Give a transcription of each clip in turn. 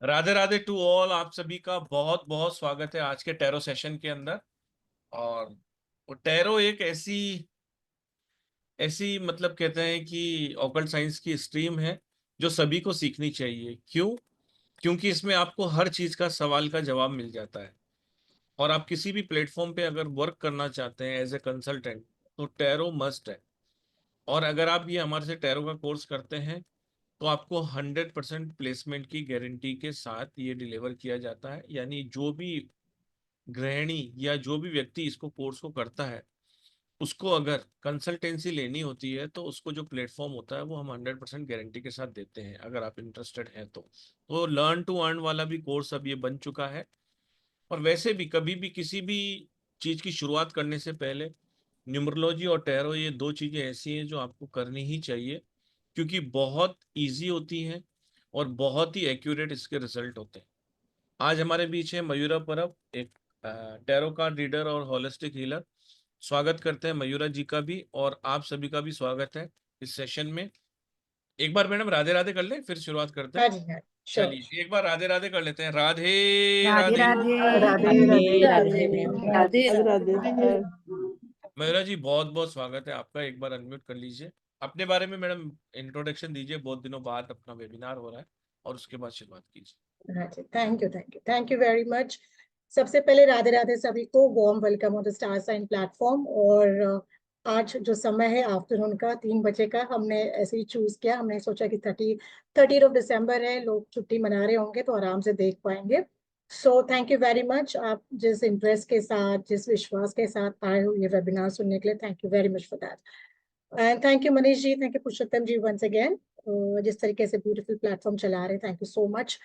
Radhe Radhe to all. आप सभी का बहुत बहुत स्वागत है आज के टैरो सेशन के अंदर। और टैरो एक ऐसी ऐसी मतलब कहते हैं कि ऑकल्ट साइंस की स्ट्रीम है जो सभी को सीखनी चाहिए। क्यों? क्योंकि इसमें आपको हर चीज का सवाल का जवाब मिल जाता है। और आप किसी भी प्लेटफॉर्म पे अगर वर्क करना चाहते हैं एज ए कंसल्टेंट, तो टैरो मस्ट है। और अगर आप ये हमारे से टैरो का कोर्स करते हैं तो आपको 100% प्लेसमेंट की गारंटी के साथ ये डिलीवर किया जाता है। यानी जो भी गृहिणी या जो भी व्यक्ति इसको कोर्स को करता है, उसको अगर कंसल्टेंसी लेनी होती है तो उसको जो प्लेटफॉर्म होता है वो हम 100% गारंटी के साथ देते हैं, अगर आप इंटरेस्टेड हैं तो लर्न टू अर्न वाला भी कोर्स अब ये बन चुका है। और वैसे भी कभी भी किसी भी चीज की शुरुआत करने से पहले न्यूमरोलॉजी और टैरो, ये दो चीजें ऐसी हैं जो आपको करनी ही चाहिए, क्योंकि बहुत इजी होती हैं और बहुत ही एक्यूरेट इसके रिजल्ट होते हैं। आज हमारे बीच है मयूरा परब, एक टैरो कार्ड रीडर और होलिस्टिक हीलर। स्वागत करते हैं मयूरा जी का भी, और आप सभी का भी स्वागत है इस सेशन में। एक बार मैडम राधे राधे कर ले, फिर शुरुआत करते हैं। हाँ जी, हाँ, श्योर। चलिए एक बार राधे राधे कर लेते हैं। राधे राधे राधे। राधे। राधे राधे राधे राधे मैम। राधे राधे राधे। राधे। मयूरा जी बहुत बहुत स्वागत है आपका। एक बार अनम्यूट कर लीजिए, अपने बारे में मैडम इंट्रोडक्शन दीजिए। बहुत दिनों बाद अपना वेबिनार हो रहा है, और उसके बाद शुरुआत कीजिए। हाँ जी, थैंक यू वेरी मच। सबसे पहले राधे राधे सभी को, warm welcome on the star sign platform. और आज जो समय है आफ्टरनून का 3 बजे का, हमने ऐसे ही चूज किया। हमने सोचा कि 30 ऑफ दिसंबर है, लोग छुट्टी मना रहे होंगे तो आराम से देख पाएंगे। So thank you very much, आप जिस इंटरेस्ट के साथ, जिस विश्वास के साथ आए हो ये वेबिनार सुनने के लिए, thank you very much for that. And thank you Manish ji, thank you Purushottam ji once again, जिस तरीके से ब्यूटीफुल प्लेटफॉर्म चला रहे हैं, थैंक यू सो मच।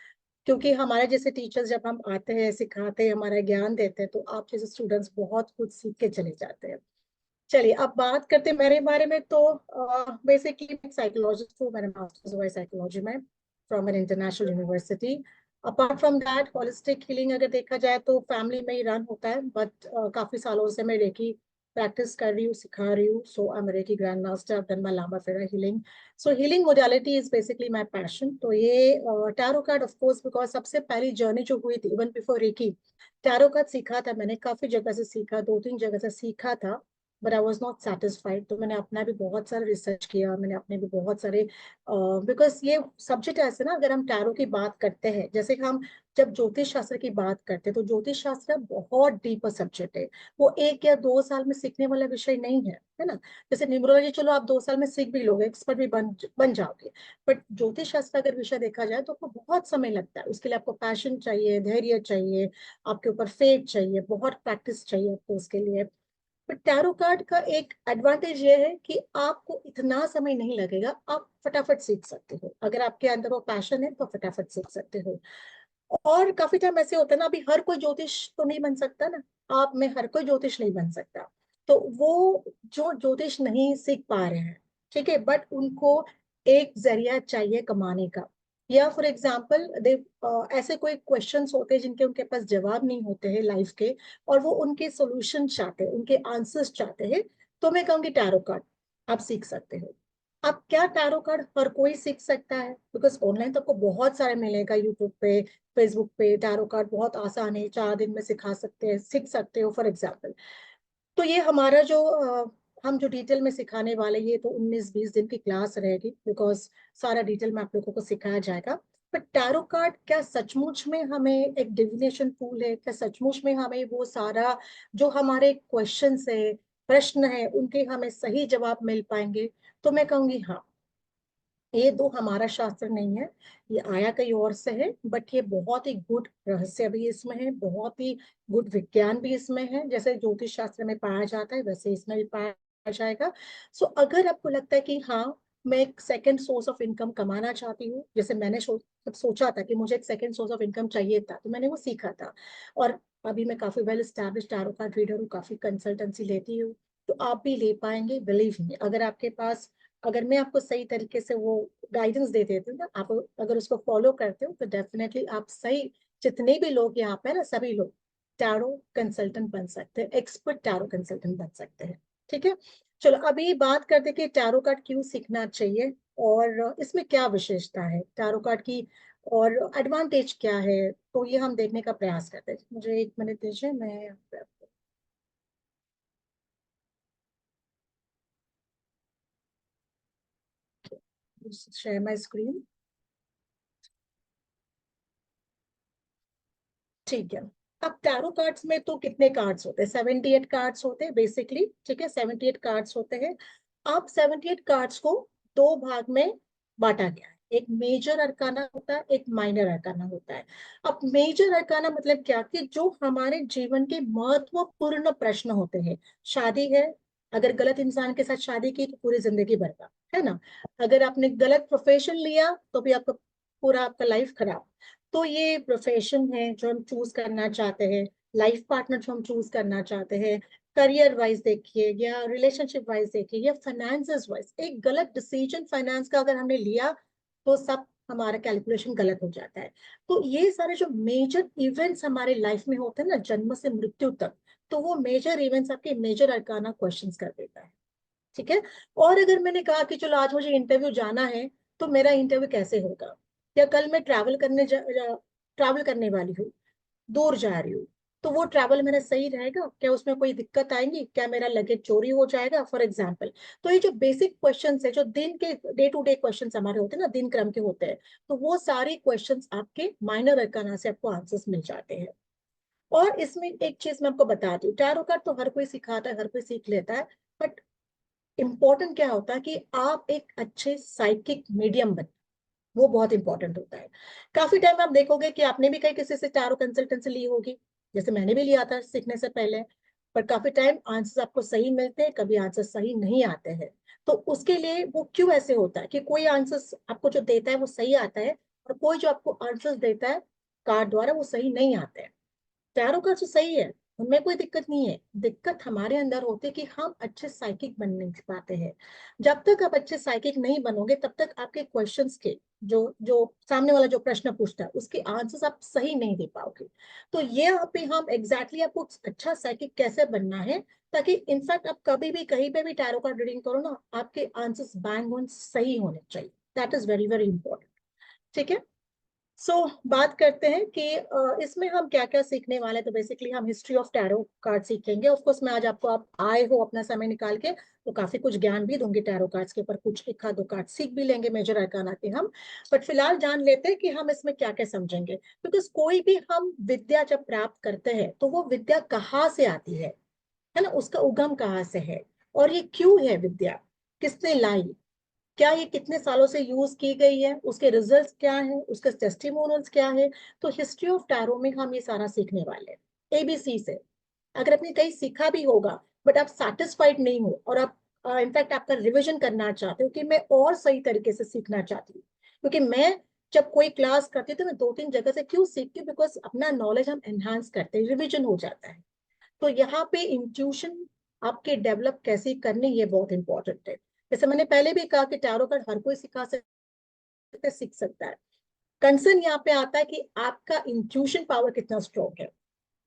क्योंकि हमारे जैसे टीचर्स जब हम आते हैं, सिखाते हैं, हमारा ज्ञान देते हैं, तो आप जैसे स्टूडेंट्स बहुत कुछ सीख के चले जाते हैं। चलिए अब बात करते हैं मेरे बारे में। तो बेसिकली मैं साइकोलॉजिस्ट हूँ, मैंने मास्टर्स हुआ है साइकोलॉजी में from an international university. Apart from that holistic healing अगर देखा जाए तो फैमिली में ही रन होता है, बट काफी सालों से मैं रेकी प्रैक्टिस कर रही हूँ, सिखा रही हूँ। So I am reiki grand master, done my Lama Fera healing. So healing modality is basically my passion. तो ये tarot card of course, because सबसे पहली जर्नी जो हुई थी even before reiki, tarot card सीखा था मैंने, काफी जगह से सीखा, 2-3 जगह से सीखा था, but I was not satisfied. तो मैंने अपना भी बहुत सारा रिसर्च किया, मैंने अपने भी बहुत सारे, बिकॉज ये सब्जेक्ट ऐसे ना, अगर हम टैरो की बात करते हैं, जैसे हम जब ज्योतिष शास्त्र की बात करते हैं, तो ज्योतिष शास्त्र बहुत डीपर सब्जेक्ट है। वो 1 या 2 साल में सीखने वाला विषय नहीं है ना। जैसे न्यूमरोलॉजी चलो आप 2 साल में सीख भी लोगे, एक्सपर्ट भी बन जाओगे, बट ज्योतिष शास्त्र अगर विषय देखा जाए तो आपको बहुत समय लगता है। उसके लिए आपको पैशन चाहिए, धैर्य चाहिए, आपके ऊपर फेथ चाहिए, बहुत प्रैक्टिस चाहिए आपको उसके लिए। पर टैरो कार्ड का एक एडवांटेज ये है कि आपको इतना समय नहीं लगेगा, आप फटाफट सीख सकते हो। अगर आपके अंदर वो पैशन है तो फटाफट सीख सकते हो। और काफी टाइम ऐसे होता है ना, अभी हर कोई ज्योतिष तो नहीं बन सकता ना, आप में हर कोई ज्योतिष नहीं बन सकता। तो वो जो ज्योतिष नहीं सीख पा रहे हैं, ठीक है, बट उनको एक जरिया चाहिए कमाने का। या फॉर एग्जाम्पल दे, ऐसे कोई क्वेश्चंस होते हैं जिनके उनके पास जवाब नहीं होते हैं लाइफ के, और वो उनके सॉल्यूशन चाहते हैं, उनके आंसर्स चाहते हैं। तो मैं कहूँगी टैरो कार्ड आप सीख सकते हो। अब क्या टैरो कार्ड हर कोई सीख सकता है? बिकॉज ऑनलाइन तो आपको बहुत सारे मिलेगा, यूट्यूब पे, फेसबुक पे। टैरो कार्ड बहुत आसान है, 4 दिन में सिखा सकते हैं, सीख सकते हो फॉर एग्जाम्पल। तो ये हमारा जो हम जो डिटेल में सिखाने वाले, ये तो 19-20 दिन की क्लास रहेगी, बिकॉज सारा डिटेल में आप लोगों को सिखाया जाएगा। पर टैरो कार्ड क्या सचमुच में हमें एक डिविनेशन टूल है? क्या सचमुच में हमें वो सारा जो हमारे क्वेश्चन है, प्रश्न है, उनके हमें सही जवाब मिल पाएंगे? तो मैं कहूंगी हाँ, ये दो हमारा शास्त्र नहीं है, ये आया कहीं और से है, बट ये बहुत ही गुड रहस्य भी इसमें है, बहुत ही गुड विज्ञान भी इसमें है। जैसे ज्योतिष शास्त्र में पाया जाता है वैसे इसमें भी पाया जाएगा। सो अगर आपको लगता है कि हाँ, मैं एक सेकंड सोर्स ऑफ इनकम कमाना चाहती हूँ, जैसे मैंने सोचा था कि मुझे एक सेकंड सोर्स ऑफ इनकम चाहिए था, तो मैंने वो सीखा था। और अभी मैं काफी well establish tarot card reader हूँ, काफी कंसल्टेंसी लेती हूँ। तो आप भी ले पाएंगे, बिलीव मी। अगर आपके पास, अगर मैं आपको सही तरीके से वो गाइडेंस दे देती हूँ ना, आप अगर उसको फॉलो करते हो, तो डेफिनेटली आप सही, जितने भी लोग यहाँ पे ना, सभी लोग टैरो कंसल्टेंट बन सकते हैं, एक्सपर्ट टैरो कंसल्टेंट बन सकते हैं। ठीक है, चलो अभी बात करते हैं कि टैरो कार्ड क्यों सीखना चाहिए और इसमें क्या विशेषता है टैरो कार्ड की। और एडवांटेज क्या है, तो ये हम देखने का प्रयास करते हैं। मुझे 1 मिनट दीजिए, मैं यहाँ पे आपको शेयर माय स्क्रीन। ठीक है। अब टैरो कार्ड्स में तो कितने कार्ड्स होते हैं? 78 कार्ड्स होते हैं बेसिकली, ठीक है, 78 कार्ड्स होते हैं। अब 78 कार्ड्स को दो भाग में बांटा गया है। एक मेजर अरकाना होता है, एक माइनर अरकाना होता है। अब मेजर अरकाना मतलब क्या, कि जो हमारे जीवन के महत्वपूर्ण प्रश्न होते हैं। शादी है, अगर गलत इंसान के साथ शादी की तो पूरी जिंदगी बर्बाद, है ना। अगर आपने गलत प्रोफेशन लिया तो भी आपका पूरा आपका लाइफ खराब। तो ये प्रोफेशन है जो हम चूज करना चाहते हैं, लाइफ पार्टनर जो हम चूज करना चाहते हैं, करियर वाइज देखिए या रिलेशनशिप वाइज देखिए या फाइनेंसेस वाइज, एक गलत डिसीजन फाइनेंस का अगर हमने लिया तो सब हमारा कैलकुलेशन गलत हो जाता है। तो ये सारे जो मेजर इवेंट्स हमारे लाइफ में होते हैं ना, जन्म से मृत्यु तक, तो वो मेजर इवेंट्स आपके मेजर अरकाना क्वेश्चंस कर देता है। ठीक है। और अगर मैंने कहा कि चलो आज मुझे इंटरव्यू जाना है, तो मेरा इंटरव्यू कैसे होगा? या कल मैं ट्रैवल करने वाली हूँ, दूर जा रही हूँ, तो वो ट्रैवल मेरा सही रहेगा क्या? उसमें कोई दिक्कत आएगी क्या? मेरा लगेज चोरी हो जाएगा फॉर एग्जाम्पल? तो ये जो बेसिक क्वेश्चंस है, जो दिन के डे टू डे क्वेश्चंस हमारे होते हैं ना, दिन क्रम के होते हैं, तो वो सारे क्वेश्चंस आपके माइनर अरकाना से आपको आंसर्स मिल जाते हैं। और इसमें एक चीज मैं आपको बता दूं, टैरो कार्ड तो हर कोई सिखाता है, हर कोई सीख लेता है, बट इम्पोर्टेंट क्या होता है कि आप एक अच्छे साइकिक मीडियम बने, वो बहुत इंपॉर्टेंट होता है। काफी टाइम आप देखोगे कि आपने भी कहीं किसी से टैरो कंसल्टेंसी ली होगी, जैसे मैंने भी लिया था सीखने से पहले। पर काफी टाइम आंसर्स आपको सही मिलते हैं, कभी आंसर सही नहीं आते हैं। तो उसके लिए वो क्यों ऐसे होता है कि कोई आंसर्स आपको जो देता है वो सही आता है, और कोई जो आपको आंसर्स देता है कार्ड द्वारा वो सही नहीं आते हैं। टैरो कार्ड तो सही है, उनमें कोई दिक्कत नहीं है। दिक्कत हमारे अंदर होती है कि हम अच्छे साइकिक बन नहीं पाते हैं। जब तक आप अच्छे साइकिक नहीं बनोगे, तब तक आपके क्वेश्चंस के जो जो सामने वाला जो प्रश्न पूछता है उसके आंसर्स आप सही नहीं दे पाओगे। तो ये यहाँ पे हम एग्जैक्टली आपको अच्छा साइकिक कैसे बनना है, ताकि इनफैक्ट आप कभी भी कहीं पे भी टैरो कार्ड रीडिंग करो ना, आपके आंसर्स बैंग ऑन सही होने चाहिए। That is very very important. ठीक है। बात करते हैं कि इसमें हम क्या क्या सीखने वाले हैं। तो बेसिकली हम हिस्ट्री ऑफ टैरो कार्ड सीखेंगे। ऑफ कोर्स मैं आज आपको, आप आए हो अपना समय निकाल के, तो काफी कुछ ज्ञान भी दूंगी टैरो कार्ड्स के ऊपर, कुछ एक आध दो कार्ड सीख भी लेंगे मेजर अरकाना के हम। बट फिलहाल जान लेते हैं कि हम इसमें क्या क्या समझेंगे। बिकॉज कोई भी हम विद्या जब प्राप्त करते हैं तो वो विद्या कहाँ से आती है ना, उसका उगम कहाँ से है, और ये क्यों है विद्या, किसने लाई, क्या ये कितने सालों से यूज की गई है, उसके रिजल्ट्स क्या है, उसके टेस्टिमोनियल्स क्या है। तो हिस्ट्री ऑफ टैरो में हम ये सारा सीखने वाले हैं एबीसी से। अगर आपने कहीं सीखा भी होगा बट आप सेटिस्फाइड नहीं हो, और आप इनफैक्ट आपका रिवीजन करना चाहते हो कि मैं और सही तरीके से सीखना चाहती हूँ, क्योंकि मैं जब कोई क्लास करती हूँ तो मैं 2-3 जगह से क्यों सीखती हूँ, बिकॉज अपना नॉलेज हम एनहांस करते हैं, रिविजन हो जाता है। तो यहाँ पे इंट्यूशन आपके डेवलप कैसे करनी, ये बहुत इंपॉर्टेंट है। जैसे मैंने पहले भी कहा कि टैरो कार्ड हर कोई सिखा सकता है, सीख सकता है। कंसर्न यहाँ पे आता है कि आपका इंट्यूशन पावर कितना स्ट्रॉन्ग है।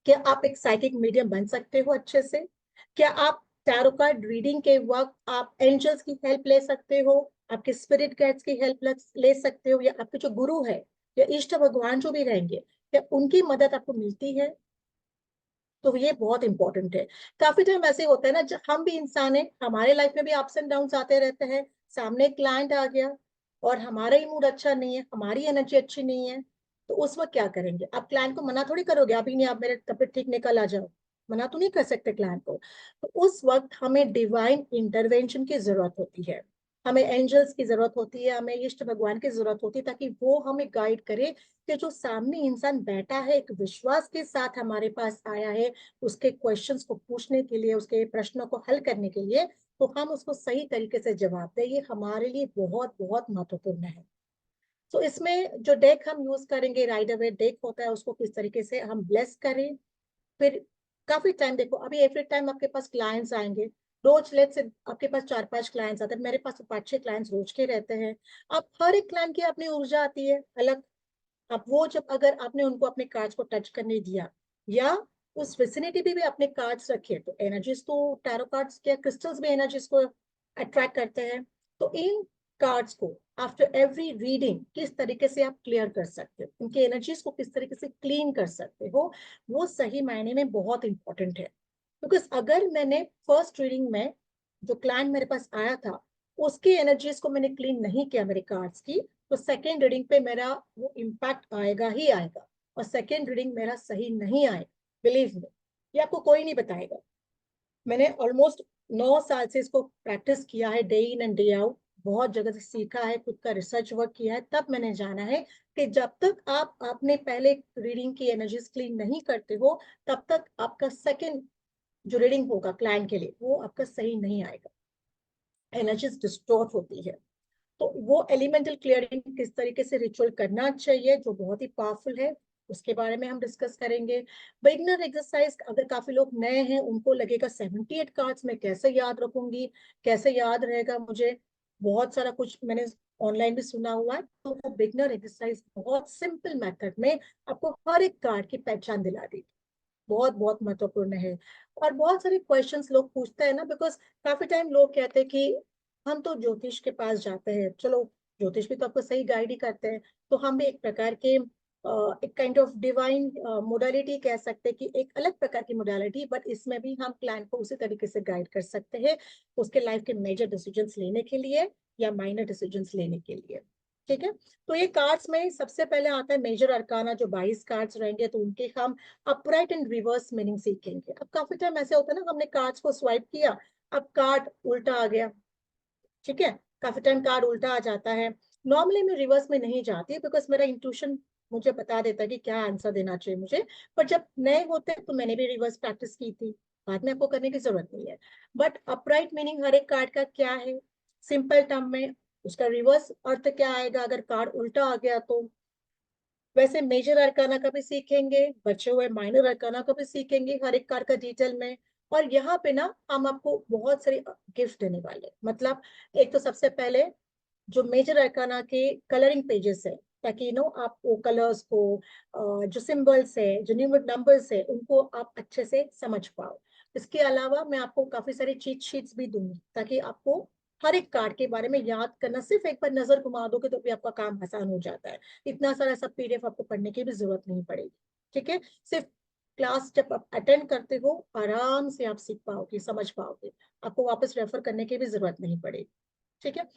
क्या आप एक साइकिक मीडियम बन सकते हो अच्छे से? क्या आप टैरो कार्ड रीडिंग के वक्त आप एंजल्स की हेल्प ले सकते हो, आपके स्पिरिट गाइड्स की हेल्प ले सकते हो, या आपके जो गुरु है या इष्ट भगवान जो भी रहेंगे, क्या उनकी मदद आपको मिलती है? तो ये बहुत इंपॉर्टेंट है। काफी टाइम ऐसे होता है ना, हम भी इंसान है, हमारे लाइफ में भी अप्स एंड डाउन आते रहते हैं। सामने क्लाइंट आ गया और हमारा ही मूड अच्छा नहीं है, हमारी एनर्जी अच्छी नहीं है, तो उस वक्त क्या करेंगे? आप क्लाइंट को मना थोड़ी करोगे, अभी नहीं, आप मेरे तबीयत ठीक निकल आ जाओ, मना तो नहीं कर सकते क्लाइंट को। तो उस वक्त हमें डिवाइन इंटरवेंशन की जरूरत होती है, हमें एंजल्स की जरूरत होती है, हमें इष्ट भगवान की जरूरत होती है, ताकि वो हमें गाइड करे कि जो सामने इंसान बैठा है एक विश्वास के साथ हमारे पास आया है, उसके क्वेश्चंस को पूछने के लिए, उसके प्रश्नों को हल करने के लिए, तो हम उसको सही तरीके से जवाब दें। ये हमारे लिए बहुत बहुत महत्वपूर्ण है। तो इसमें जो डेक हम यूज करेंगे, राइडर वे डेक होता है, उसको किस तरीके से हम ब्लेस करें। फिर काफी टाइम देखो, अभी एवरी टाइम आपके पास क्लाइंट्स आएंगे, रोज लेट से आपके पास 4-5 क्लाइंट्स आते हैं, मेरे पास 5-6 क्लाइंट्स रोज के रहते हैं। अब हर एक क्लाइंट की अपनी ऊर्जा आती है अलग। अब वो जब अगर आपने उनको अपने कार्ड्स को टच करने दिया, या उस विसिनिटी भी अपने कार्ड्स रखे, तो एनर्जीज तो टैरो कार्ड्स क्या क्रिस्टल्स भी एनर्जीज को अट्रैक्ट करते हैं। तो इन कार्ड्स को आफ्टर एवरी रीडिंग किस तरीके से आप क्लियर कर सकते हो, उनकी एनर्जीज को किस तरीके से क्लीन कर सकते हो, वो सही मायने में बहुत इंपॉर्टेंट है। बिकॉज अगर मैंने फर्स्ट रीडिंग में जो क्लाइंट मेरे पास आया था उसकी एनर्जीज को मैंने क्लीन नहीं किया मेरे कार्ड्स की, तो सेकेंड रीडिंग पे मेरा वो इम्पैक्ट आएगा ही आएगा, और सेकेंड रीडिंग मेरा सही नहीं आएगा। बिलीव मी, ये आपको कोई नहीं बताएगा। मैंने ऑलमोस्ट 9 साल से इसको प्रैक्टिस किया है, day in and day out, बहुत जगह से सीखा है, खुद का रिसर्च वर्क किया है, तब मैंने जाना है कि जब तक आप अपने पहले रीडिंग की एनर्जीज क्लीन नहीं करते हो तब तक आपका सेकंड जो रीडिंग होगा क्लाइंट के लिए वो आपका सही नहीं आएगा, एनर्जीज डिस्टॉर्ट होती है। तो वो एलिमेंटल क्लियरिंग किस तरीके से रिचुअल करना चाहिए जो बहुत ही पावरफुल है, उसके बारे में हम डिस्कस करेंगे। बिगिनर एक्सरसाइज, अगर काफी लोग नए हैं उनको लगेगा 78 कार्ड्स में कैसे याद रखूंगी, कैसे याद रहेगा मुझे, बहुत सारा कुछ मैंने ऑनलाइन भी सुना हुआ है। तो वो बिगिनर एक्सरसाइज बहुत सिंपल मेथड में आपको हर एक कार्ड की पहचान दिला देगी, बहुत बहुत महत्वपूर्ण है। और बहुत सारे क्वेश्चंस लोग पूछते हैं ना, बिकॉज काफी टाइम लोग कहते हैं कि हम तो ज्योतिष के पास जाते हैं, चलो ज्योतिष भी तो आपको सही गाइड ही करते हैं, तो हम भी एक प्रकार के एक काइंड ऑफ डिवाइन मोडालिटी कह सकते हैं कि एक अलग प्रकार की मोडालिटी, बट इसमें भी हम क्लाइंट को उसी तरीके से गाइड कर सकते हैं उसके लाइफ के मेजर डिसीजंस लेने के लिए या माइनर डिसीजंस लेने के लिए। ठीक है, तो ये कार्ड्स में सबसे पहले आता है मेजर अरकाना, जो 22 कार्ड्स रहेंगे, तो उनके हम अपराइट एंड रिवर्स मीनिंग सीखेंगे। अब काफी टाइम ऐसे होता है ना, हमने कार्ड्स को स्वाइप किया, अब कार्ड उल्टा आ गया, ठीक है, काफी टाइम कार्ड उल्टा आ जाता है। नॉर्मली मैं रिवर्स में नहीं जाती बिकॉज मेरा इंट्यूशन मुझे बता देता है कि क्या आंसर देना चाहिए मुझे, पर जब नए होते हैं तो मैंने भी रिवर्स प्रैक्टिस की थी, बाद में आपको करने की जरूरत नहीं है। बट अपराइट मीनिंग हर एक कार्ड का क्या है सिंपल टर्म में, उसका रिवर्स अर्थ क्या आएगा अगर कार्ड उल्टा आ गया तो। वैसे मेजर अरकाना का भी सीखेंगे, बचे हुए माइनर अरकाना का भी सीखेंगे हर एक कार्ड का डिटेल में। और यहाँ पे ना हम आपको बहुत सारे गिफ्ट देने वाले हैं। मतलब एक तो सबसे पहले जो मेजर अरकाना के कलरिंग पेजेस है, ताकि आप वो कलर्स को जो सिंबल्स है, जो न्यूमरिक नंबर्स है, उनको आप अच्छे से समझ पाओ। इसके अलावा मैं आपको काफी सारे चीट शीट्स भी दूंगी ताकि आपको हर एक कार्ड के बारे में याद करना, सिर्फ एक बार नजर घुमा दोगे तो भी आपका काम आसान हो जाता है। इतना सारा सब पीडीएफ आपको पढ़ने की भी जरूरत नहीं पड़ेगी। ठीक है, सिर्फ क्लास जब आप अटेंड करते हो आराम से आप सीख पाओगे, समझ पाओगे, आपको वापस रेफर करने की भी जरूरत नहीं पड़ेगी। ठीक है,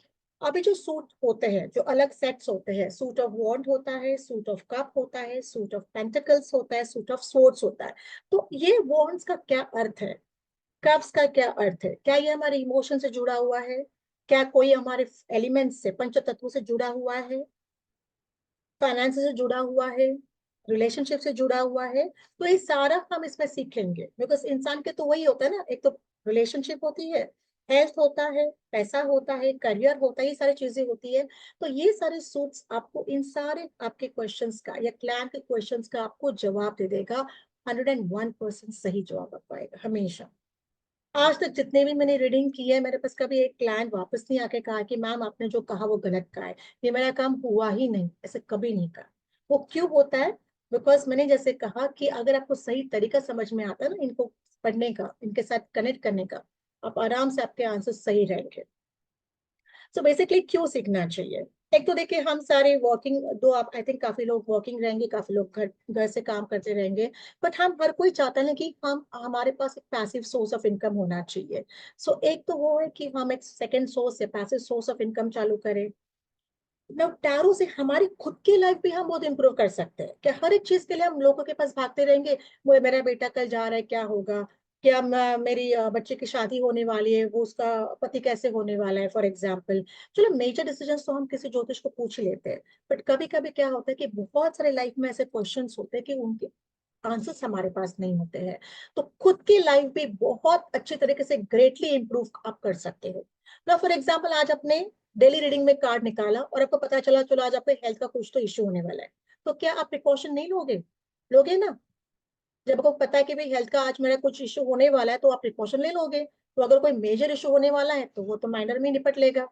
अभी जो सूट होते हैं, जो अलग सेट्स होते हैं, सूट ऑफ वॉन्ड होता है, सूट ऑफ कप होता है, सूट ऑफ पेंटिकल्स होता है, सूट ऑफ स्वॉर्ड्स होता है। तो ये वॉन्ड्स का क्या अर्थ है, कप्स का क्या अर्थ है, क्या ये हमारे इमोशन से जुड़ा हुआ है, क्या कोई हमारे एलिमेंट्स से, पंच तत्वों से जुड़ा हुआ है, फाइनेंस से जुड़ा हुआ है, रिलेशनशिप से जुड़ा हुआ है। तो ये सारा हम इसमें सीखेंगे बिकॉज इंसान के तो वही होता है ना, एक तो रिलेशनशिप होती है, हेल्थ होता है, पैसा होता है, करियर होता है, ये सारी चीजें होती है। तो ये सारे सूट्स आपको इन सारे आपके क्वेश्चंस का या क्लाइंट के क्वेश्चंस का आपको जवाब दे देगा। 101% सही जवाब आ पाएगा हमेशा। आज तक जितने भी मैंने रीडिंग की है, मेरे पास कभी एक क्लाइंट वापस नहीं आके कहा कि मैम आपने जो कहा वो गलत कहा है, ये मेरा काम हुआ ही नहीं, ऐसे कभी नहीं कहा। वो क्यों होता है, बिकॉज मैंने जैसे कहा कि अगर आपको सही तरीका समझ में आता है ना इनको पढ़ने का, इनके साथ कनेक्ट करने का, आप आराम से आपके आंसर सही रहेंगे। सो बेसिकली क्यों सीखना चाहिए, एक तो देखिए हम सारे वर्किंग, दो आप आई थिंक काफी लोग वर्किंग रहेंगे, काफी लोग घर घर से काम करते रहेंगे, बट हम हर कोई चाहता है कि हम हमारे पास एक पैसिव सोर्स ऑफ इनकम होना चाहिए। सो एक तो वो है कि हम एक सेकंड सोर्स या पैसिव सोर्स ऑफ इनकम चालू करें। ना टैरो से हमारी खुद की लाइफ भी हम बहुत इंप्रूव कर सकते हैं, क्या हर एक चीज के लिए हम लोगों के पास भागते रहेंगे, वो मेरा बेटा कल जा रहा है क्या होगा, क्या मेरी बच्चे की शादी होने वाली है, वो उसका पति कैसे होने वाला है, फॉर एग्जाम्पल। चलो मेजर डिसीजंस तो हम किसी ज्योतिष को पूछ ही लेते हैं, बट कभी कभी क्या होता है कि बहुत सारे लाइफ में ऐसे क्वेश्चंस होते हैं कि उनके आंसर्स हमारे पास नहीं होते हैं। तो खुद की लाइफ भी बहुत अच्छे तरीके से ग्रेटली इंप्रूव आप कर सकते हो ना। फॉर एग्जाम्पल आज अपने डेली रीडिंग में कार्ड निकाला और आपको पता चला चलो आज आपको हेल्थ का कुछ तो इश्यू होने वाला है, तो क्या आप प्रिकॉशन नहीं लोगे, लोगे ना। जब आपको पता है कि भाई हेल्थ का आज मेरा कुछ इश्यू होने वाला है तो आप प्रिकॉशन ले लोगे। तो अगर कोई मेजर इश्यू होने वाला है तो वो तो माइनर में निपट लेगा,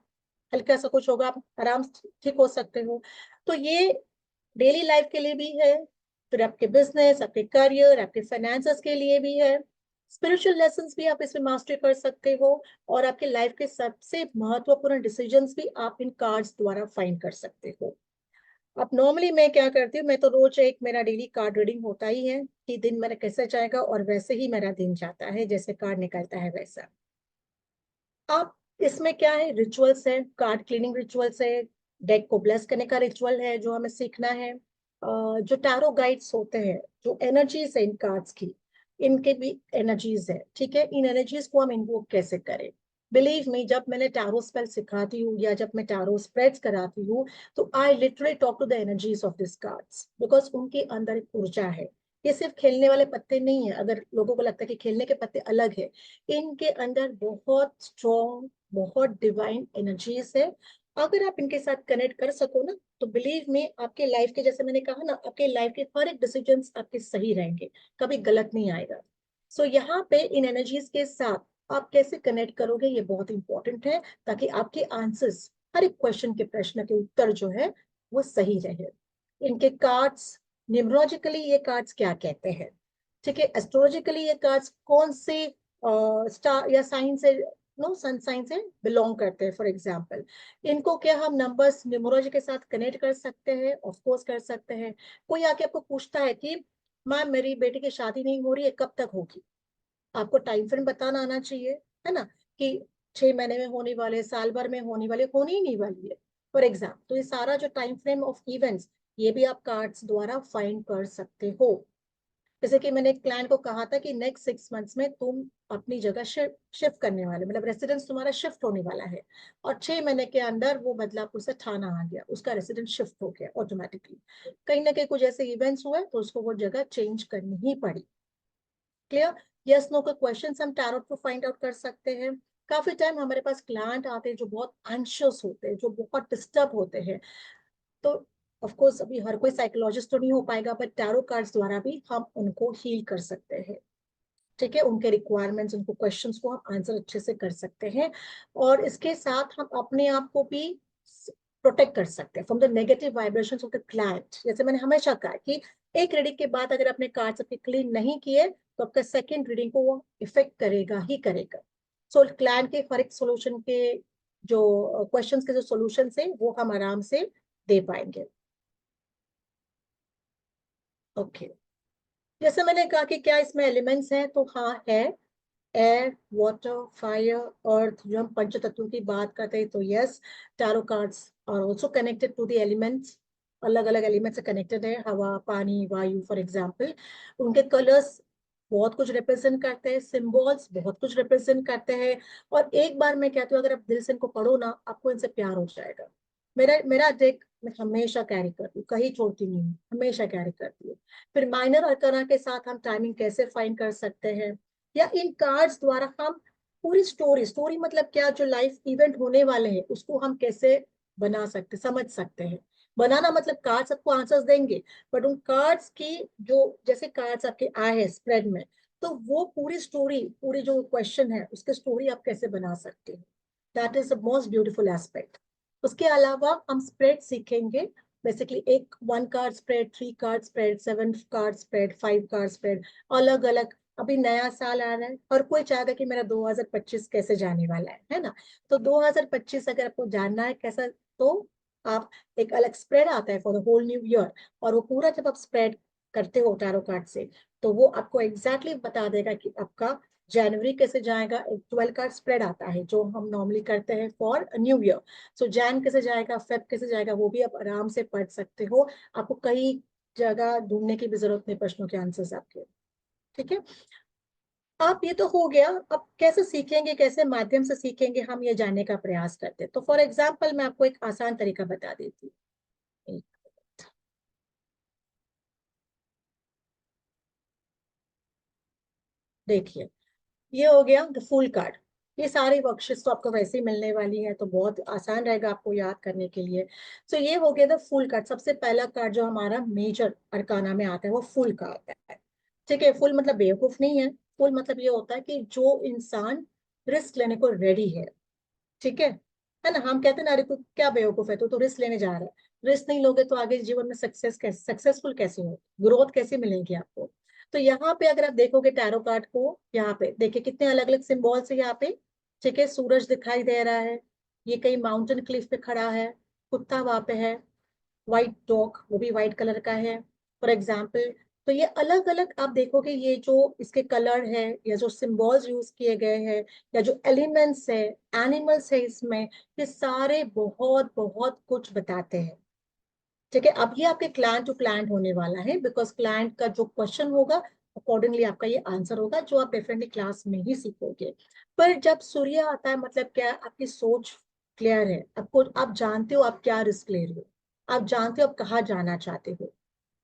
हल्का सा कुछ होगा, आप आराम से ठीक हो सकते हो। तो ये डेली लाइफ के लिए भी है, फिर आपके बिजनेस, आपके करियर, आपके फाइनेंसेस के लिए भी है। स्पिरिचुअल लेसन्स भी आप इसमें मास्टर कर सकते हो, और आपके लाइफ के सबसे महत्वपूर्ण डिसीजंस भी आप इन कार्ड्स द्वारा फाइंड कर सकते हो। अब नॉर्मली मैं क्या करती हूँ, मैं तो रोज एक मेरा डेली कार्ड रीडिंग होता ही है कि दिन मेरा कैसा जाएगा, और वैसे ही मेरा दिन जाता है, जैसे कार्ड निकलता है वैसा। आप इसमें क्या है, रिचुअल्स है, कार्ड क्लीनिंग रिचुअल्स है, डेक को ब्लेस करने का रिचुअल है जो हमें सीखना है। जो टैरो गाइड्स होते हैं, जो एनर्जीज है इन कार्ड्स की, इनके भी एनर्जीज है, ठीक है। इन एनर्जीज को हम इन्वोक कैसे करें, बिलीव मी, जब मैंने टैरो स्पेल सिखाती हूँ या जब मैं टैरो स्प्रेड्स कराती हूँ, तो I literally talk to the energies of this cards, because उनके अंदर एक ऊर्जा है। ये सिर्फ खेलने वाले पत्ते नहीं है, अगर लोगों को लगता है कि खेलने के पत्ते अलग है, इनके अंदर बहुत स्ट्रॉन्ग, बहुत डिवाइन एनर्जीज है। अगर आप इनके साथ कनेक्ट कर सको ना, तो बिलीव में आपके लाइफ के, जैसे मैंने कहा ना, आपके लाइफ के हर एक डिसीजंस आपके सही रहेंगे, कभी गलत नहीं आएगा। सो यहाँ पे इन एनर्जीज के साथ आप कैसे कनेक्ट करोगे, ये बहुत इंपॉर्टेंट है, ताकि आपके आंसर्स, हर एक क्वेश्चन के, प्रश्न के उत्तर जो है वो सही रहे। इनके कार्ड्स, न्यूमरोलॉजिकली ये कार्ड्स क्या कहते हैं, ठीक है, एस्ट्रोलॉजिकली ये कार्ड्स कौन से स्टार या साइन से, नो, सन साइन से बिलोंग करते हैं, फॉर एग्जाम्पल। इनको क्या हम नंबर्स, न्यूमरोलॉजी के साथ कनेक्ट कर सकते हैं? ऑफ कोर्स कर सकते हैं। कोई आके आपको पूछता है कि मैम मेरी बेटी की शादी नहीं हो रही है, कब तक होगी, आपको टाइम फ्रेम बताना आना चाहिए, है ना, कि 6 महीने में होने वाले, साल भर में होने वाले, होनी ही नहीं वाली है, फॉर एग्जाम्पल। तो ये सारा जो टाइम फ्रेम ऑफ इवेंट्स, ये भी आप कार्ड्स द्वारा फाइंड कर सकते हो। जैसे कि मैंने एक क्लाइंट को कहा था कि नेक्स्ट 6 मंथ्स में तुम अपनी जगह शिफ्ट करने वाले, मतलब रेसिडेंस तुम्हारा शिफ्ट होने वाला है, और 6 महीने के अंदर वो बदलापुर से थाना आ गया, उसका रेसिडेंस शिफ्ट हो गया ऑटोमेटिकली। कहीं ना कहीं कुछ ऐसे इवेंट्स हुए तो उसको वो जगह चेंज करनी ही पड़ी। क्लियर? यस नो के क्वेश्चंस हम टैरो को फाइंड आउट कर सकते हैं। काफी टाइम हमारे पास क्लाइंट आते हैं जो बहुत एंशियस होते हैं, जो बहुत डिस्टर्ब होते हैं, तो ऑफ कोर्स अभी हर कोई साइकोलॉजिस्ट तो नहीं हो पाएगा, बट टैरो कार्ड्स द्वारा भी हम उनको हील कर सकते हैं, ठीक है। उनके रिक्वायरमेंट्स, उनको क्वेश्चंस को हम आंसर अच्छे से कर सकते हैं, और इसके साथ हम अपने आप को भी प्रोटेक्ट कर सकते हैं from the negative vibrations of the client. जैसे मैंने हमेशा कहा कि एक रीडिंग के बाद अगर आपने कार्ड्स अपने क्लीन नहीं किए, तो आपका सेकेंड रीडिंग को वो इफेक्ट करेगा ही करेगा। सो क्लाइंट के हर एक सोल्यूशन के, जो क्वेश्चंस के जो सोल्यूशन है, वो हम आराम से दे पाएंगे। ओके, जैसे मैंने कहा कि क्या इसमें एलिमेंट्स हैं, तो हाँ है। एयर, वाटर, फायर, अर्थ, जो हम पंच तत्वों की बात करते हैं, तो yes, tarot cards are also connected to the elements. अलग अलग एलिमेंट से कनेक्टेड है, हवा, पानी, वायु, फॉर एग्जाम्पल। उनके कलर्स बहुत कुछ रिप्रेजेंट करते हैं, सिंबल्स बहुत कुछ रिप्रेजेंट करते हैं। और एक बार मैं कहती हूँ, अगर आप दिल से इनको पढ़ो ना, आपको इनसे प्यार हो जाएगा। मेरा मेरा डेक मैं हमेशा कैरी करती हूँ, कहीं छोड़ती नहीं हूँ, हमेशा कैरी करती हूँ। फिर माइनर अरकाना के साथ हम टाइमिंग कैसे फाइंड कर सकते हैं, या इन कार्ड्स द्वारा हम पूरी स्टोरी, स्टोरी मतलब क्या, जो लाइफ इवेंट होने वाले हैं उसको हम कैसे बना सकते, समझ सकते हैं। बनाना मतलब कार्ड्स आपको आंसर्स देंगे, बट उन कार्ड्स की जो, जैसे कार्ड्स आपके आए हैं स्प्रेड में, तो वो पूरी स्टोरी, पूरी जो क्वेश्चन है उसकी स्टोरी आप कैसे बना सकते हो, that is the most beautiful aspect. उसके अलावा हम स्प्रेड सीखेंगे, बेसिकली एक 1 card spread, 3 card spread, 7 card spread, 5 card spread, अलग अलग। अभी नया साल आ रहा है, हर कोई चाहता है कि मेरा 2025 कैसे जाने वाला है ना। तो 2025 अगर आपको जानना है कैसा, तो आप, एक अलग स्प्रेड आता है for the whole new year, और वो पूरा जब आप स्प्रेड करते हो टैरो कार्ड से, तो वो आपको एग्जैक्टली बता देगा कि आपका जनवरी कैसे जाएगा। एक 12 कार्ड स्प्रेड आता है जो हम नॉर्मली करते हैं फॉर न्यू ईयर। सो जैन कैसे जाएगा, फेब कैसे जाएगा, वो भी आप आराम से पढ़ सकते हो। आपको कई जगह ढूंढने की भी जरूरत नहीं, प्रश्नों के आंसर्स आपके, ठीक है। आप, ये तो हो गया। अब कैसे सीखेंगे, कैसे माध्यम से सीखेंगे, हम ये जानने का प्रयास करते हैं। तो फॉर एग्जाम्पल मैं आपको एक आसान तरीका बता देती हूँ। देखिए, ये हो गया द फुल कार्ड। ये सारी वर्कशीट्स तो आपको वैसे ही मिलने वाली है, तो बहुत आसान रहेगा आपको याद करने के लिए। सो ये हो गया द फुल कार्ड। सबसे पहला कार्ड जो हमारा मेजर अरकाना में आता है, वो फुल का आता है, ठीक है। फुल मतलब बेवकूफ नहीं है, फुल मतलब ये होता है कि जो इंसान रिस्क लेने को रेडी ठीक है ना। हम कहते हैं ना, अरे तू क्या बेवकूफ है, तू तो रिस्क लेने जा रहा है, रिस्क नहीं लोगे तो आगे जीवन में सक्सेसफुल कैसे हो, ग्रोथ कैसे मिलेगी आपको। तो यहाँ पे अगर आप देखोगे टैरो कार्ड को, यहाँ पे देखिए कितने अलग अलग सिंबल्स है यहाँ पे। ठीक है, सूरज दिखाई दे रहा है, ये कहीं माउंटेन क्लिफ पे खड़ा है, कुत्ता वहां पे है, व्हाइट डॉग वो भी व्हाइट कलर का है फॉर एग्जाम्पल। तो ये अलग अलग आप देखोगे, ये जो इसके कलर है या जो सिंबल्स यूज किए गए हैं या जो एलिमेंट्स है, एनिमल्स है इसमें, ये सारे बहुत बहुत कुछ बताते हैं। ठीक है, अब ये आपके क्लाइंट टू क्लाइंट होने वाला है, बिकॉज क्लाइंट का जो क्वेश्चन होगा अकॉर्डिंगली आपका ये आंसर होगा, जो आप डेफिनेटली क्लास में ही सीखोगे। पर जब सूर्य आता है मतलब क्या है, आपकी सोच क्लियर है, आपको आप जानते हो आप क्या रिस्क ले रहे हो, आप जानते हो आप कहाँ जाना चाहते हो।